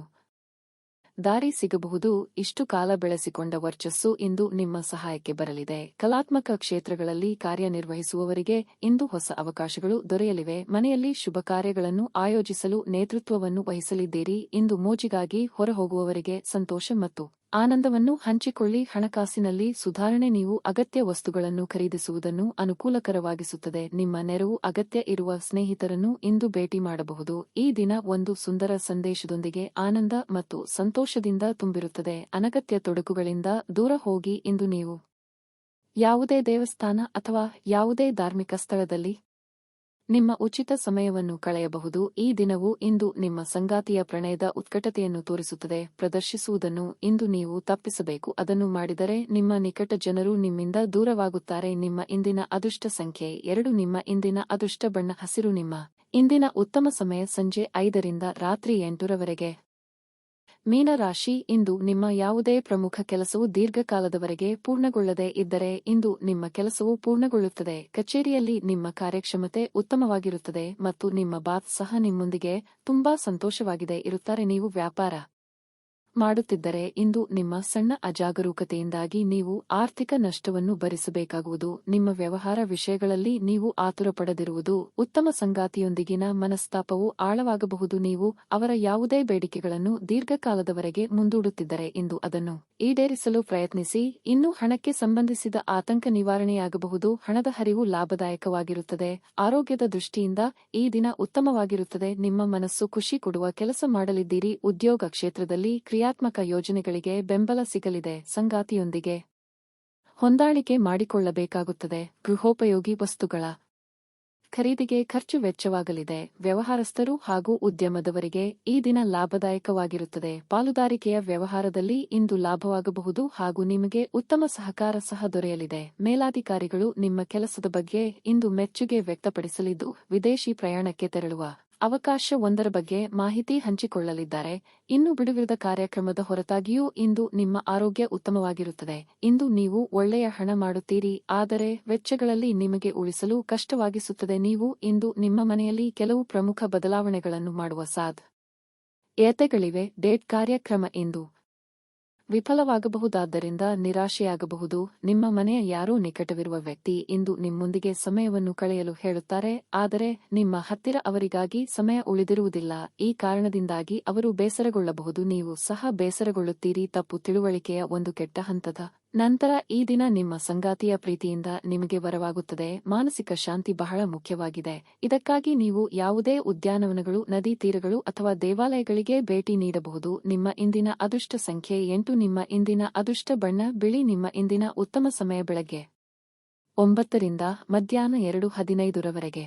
ದಾರಿ ಸಿಗಬಹುದು. ಇಷ್ಟು ಕಾಲ ಬೆಳೆಸಿಕೊಂಡ ವರ್ಚಸ್ಸು ಇಂದು ನಿಮ್ಮ ಸಹಾಯಕ್ಕೆ ಬರಲಿದೆ. ಕಲಾತ್ಮಕ ಕ್ಷೇತ್ರಗಳಲ್ಲಿ ಕಾರ್ಯನಿರ್ವಹಿಸುವವರಿಗೆ ಇಂದು ಹೊಸ ಅವಕಾಶಗಳು ದೊರೆಯಲಿವೆ. ಮನೆಯಲ್ಲಿ ಶುಭ ಕಾರ್ಯಗಳನ್ನು ಆಯೋಜಿಸಲು ನೇತೃತ್ವವನ್ನು ವಹಿಸಲಿದ್ದೀರಿ. ಇಂದು ಮೋಜಿಗಾಗಿ ಹೊರಹೋಗುವವರಿಗೆ ಸಂತೋಷ ಮತ್ತು ಆನಂದವನ್ನು ಹಂಚಿಕೊಳ್ಳಿ. ಹಣಕಾಸಿನಲ್ಲಿ ಸುಧಾರಣೆ ನೀವು ಅಗತ್ಯ ವಸ್ತುಗಳನ್ನು ಖರೀದಿಸುವುದನ್ನು ಅನುಕೂಲಕರವಾಗಿಸುತ್ತದೆ. ನಿಮ್ಮ ನೆರವು ಅಗತ್ಯ ಇರುವ ಸ್ನೇಹಿತರನ್ನು ಇಂದು ಭೇಟಿ ಮಾಡಬಹುದು. ಈ ದಿನ ಒಂದು ಸುಂದರ ಸಂದೇಶದೊಂದಿಗೆ ಆನಂದ ಮತ್ತು ಸಂತೋಷದಿಂದ ತುಂಬಿರುತ್ತದೆ. ಅನಗತ್ಯ ತೊಡಕುಗಳಿಂದ ದೂರ ಹೋಗಿ. ಇಂದು ನೀವು ಯಾವುದೇ ದೇವಸ್ಥಾನ ಅಥವಾ ಯಾವುದೇ ಧಾರ್ಮಿಕ ಸ್ಥಳದಲ್ಲಿ ನಿಮ್ಮ ಉಚಿತ ಸಮಯವನ್ನು ಕಳೆಯಬಹುದು. ಈ ದಿನವು ಇಂದು ನಿಮ್ಮ ಸಂಗಾತಿಯ ಪ್ರಣಯದ ಉತ್ಕಟತೆಯನ್ನು ತೋರಿಸುತ್ತದೆ. ಪ್ರದರ್ಶಿಸುವುದನ್ನು ಇಂದು ನೀವು ತಪ್ಪಿಸಬೇಕು. ಅದನ್ನು ಮಾಡಿದರೆ ನಿಮ್ಮ ನಿಕಟ ಜನರು ನಿಮ್ಮಿಂದ ದೂರವಾಗುತ್ತಾರೆ. ನಿಮ್ಮ ಇಂದಿನ ಅದೃಷ್ಟ ಸಂಖ್ಯೆ 2. ನಿಮ್ಮ ಇಂದಿನ ಅದೃಷ್ಟ ಬಣ್ಣ ಹಸಿರು. ನಿಮ್ಮ ಇಂದಿನ ಉತ್ತಮ ಸಮಯ ಸಂಜೆ 5 ರಿಂದ ರಾತ್ರಿ 8:00 ಮೀನರಾಶಿ, ಇಂದು ನಿಮ್ಮ ಯಾವುದೇ ಪ್ರಮುಖ ಕೆಲಸವು ದೀರ್ಘಕಾಲದವರೆಗೆ ಪೂರ್ಣಗೊಳ್ಳದೇ ಇದ್ದರೆ ಇಂದು ನಿಮ್ಮ ಕೆಲಸವು ಪೂರ್ಣಗೊಳ್ಳುತ್ತದೆ. ಕಚೇರಿಯಲ್ಲಿ ನಿಮ್ಮ ಕಾರ್ಯಕ್ಷಮತೆ ಉತ್ತಮವಾಗಿರುತ್ತದೆ ಮತ್ತು ನಿಮ್ಮ ಬಾಸ್ ಸಹ ನಿಮ್ಮೊಂದಿಗೆ ತುಂಬಾ ಸಂತೋಷವಾಗಿದೆ ಇರುತ್ತಾರೆ. ನೀವು ವ್ಯಾಪಾರ ಮಾಡುತ್ತಿದ್ದರೆ ಇಂದು ನಿಮ್ಮ ಸಣ್ಣ ಅಜಾಗರೂಕತೆಯಿಂದಾಗಿ ನೀವು ಆರ್ಥಿಕ ನಷ್ಟವನ್ನು ಭರಿಸಬೇಕಾಗುವುದು. ನಿಮ್ಮ ವ್ಯವಹಾರ ವಿಷಯಗಳಲ್ಲಿ ನೀವು ಆತುರಪಡದಿರುವುದು ಉತ್ತಮ. ಸಂಗಾತಿಯೊಂದಿಗಿನ ಮನಸ್ತಾಪವು ಆಳವಾಗಬಹುದು. ನೀವು ಅವರ ಯಾವುದೇ ಬೇಡಿಕೆಗಳನ್ನು ದೀರ್ಘಕಾಲದವರೆಗೆ ಮುಂದೂಡುತ್ತಿದ್ದರೆ ಇಂದು ಅದನ್ನು ಈಡೇರಿಸಲು ಪ್ರಯತ್ನಿಸಿ. ಇನ್ನು ಹಣಕ್ಕೆ ಸಂಬಂಧಿಸಿದ ಆತಂಕ ನಿವಾರಣೆಯಾಗಬಹುದು. ಹಣದ ಹರಿವು ಲಾಭದಾಯಕವಾಗಿರುತ್ತದೆ. ಆರೋಗ್ಯದ ದೃಷ್ಟಿಯಿಂದ ಈ ದಿನ ಉತ್ತಮವಾಗಿರುತ್ತದೆ. ನಿಮ್ಮ ಮನಸ್ಸು ಖುಷಿ ಕೊಡುವ ಕೆಲಸ ಮಾಡಲಿದ್ದೀರಿ. ಉದ್ಯೋಗ ಕ್ಷೇತ್ರದಲ್ಲಿ ಕ್ರಿಯಾತ್ಮಕ ಯೋಜನೆಗಳಿಗೆ ಬೆಂಬಲ ಸಿಗಲಿದೆ. ಸಂಗಾತಿಯೊಂದಿಗೆ ಹೊಂದಾಣಿಕೆ ಮಾಡಿಕೊಳ್ಳಬೇಕಾಗುತ್ತದೆ. ಗೃಹೋಪಯೋಗಿ ವಸ್ತುಗಳ ಖರೀದಿಗೆ ಖರ್ಚು ವೆಚ್ಚವಾಗಲಿದೆ. ವ್ಯವಹಾರಸ್ಥರು ಹಾಗೂ ಉದ್ಯಮದವರಿಗೆ ಈ ದಿನ ಲಾಭದಾಯಕವಾಗಿರುತ್ತದೆ. ಪಾಲುದಾರಿಕೆಯ ವ್ಯವಹಾರದಲ್ಲಿ ಇಂದು ಲಾಭವಾಗಬಹುದು ಹಾಗೂ ನಿಮಗೆ ಉತ್ತಮ ಸಹಕಾರ ಸಹ ದೊರೆಯಲಿದೆ. ಮೇಲಾಧಿಕಾರಿಗಳು ನಿಮ್ಮ ಕೆಲಸದ ಬಗ್ಗೆ ಇಂದು ಮೆಚ್ಚುಗೆ ವ್ಯಕ್ತಪಡಿಸಲಿದ್ದು, ವಿದೇಶಿ ಪ್ರಯಾಣಕ್ಕೆ ತೆರಳುವ ಅವಕಾಶವೊಂದರ ಬಗ್ಗೆ ಮಾಹಿತಿ ಹಂಚಿಕೊಳ್ಳಲಿದ್ದಾರೆ. ಇನ್ನು ಬಿಡುವಿರದ ಕಾರ್ಯಕ್ರಮದ ಹೊರತಾಗಿಯೂ ಇಂದು ನಿಮ್ಮ ಆರೋಗ್ಯ ಉತ್ತಮವಾಗಿರುತ್ತದೆ. ಇಂದು ನೀವು ಒಳ್ಳೆಯ ಹಣ ಮಾಡುತ್ತೀರಿ, ಆದರೆ ವೆಚ್ಚಗಳಲ್ಲಿ ನಿಮಗೆ ಉಳಿಸಲು ಕಷ್ಟವಾಗಿಸುತ್ತದೆ. ನೀವು ಇಂದು ನಿಮ್ಮ ಮನೆಯಲ್ಲಿ ಕೆಲವು ಪ್ರಮುಖ ಬದಲಾವಣೆಗಳನ್ನು ಮಾಡುವ ಸಾಧ್ಯತೆಗಳಿವೆ. ಡೇಟ್ ಕಾರ್ಯಕ್ರಮ ಇಂದು ವಿಫಲವಾಗಬಹುದಾದ್ದರಿಂದ ನಿರಾಶೆಯಾಗಬಹುದು. ನಿಮ್ಮ ಮನೆಯ ಯಾರೋ ನಿಕಟವಿರುವ ವ್ಯಕ್ತಿ ಇಂದು ನಿಮ್ಮೊಂದಿಗೆ ಸಮಯವನ್ನು ಕಳೆಯಲು ಹೇಳುತ್ತಾರೆ, ಆದರೆ ನಿಮ್ಮ ಹತ್ತಿರ ಅವರಿಗಾಗಿ ಸಮಯ ಉಳಿದಿರುವುದಿಲ್ಲ. ಈ ಕಾರಣದಿಂದಾಗಿ ಅವರು ಬೇಸರಗೊಳ್ಳಬಹುದು. ನೀವು ಸಹ ಬೇಸರಗೊಳ್ಳುತ್ತೀರಿ. ತಪ್ಪು ತಿಳುವಳಿಕೆಯ ಒಂದು ಕೆಟ್ಟ ಹಂತದ ನಂತರ ಈ ದಿನ ನಿಮ್ಮ ಸಂಗಾತಿಯ ಪ್ರೀತಿಯಿಂದ ನಿಮಗೆ ವರವಾಗುತ್ತದೆ. ಮಾನಸಿಕ ಶಾಂತಿ ಬಹಳ ಮುಖ್ಯವಾಗಿದೆ. ಇದಕ್ಕಾಗಿ ನೀವು ಯಾವುದೇ ಉದ್ಯಾನವನಗಳು, ನದಿ ತೀರಗಳು ಅಥವಾ ದೇವಾಲಯಗಳಿಗೆ ಭೇಟಿ ನೀಡಬಹುದು. ನಿಮ್ಮ ಇಂದಿನ ಅದೃಷ್ಟ ಸಂಖ್ಯೆ 8. ನಿಮ್ಮ ಇಂದಿನ ಅದೃಷ್ಟ ಬಣ್ಣ ಬಿಳಿ. ನಿಮ್ಮ ಇಂದಿನ ಉತ್ತಮ ಸಮಯ ಬೆಳಗ್ಗೆ 9 ರಿಂದ ಮಧ್ಯಾಹ್ನ 2:15 ರವರೆಗೆ.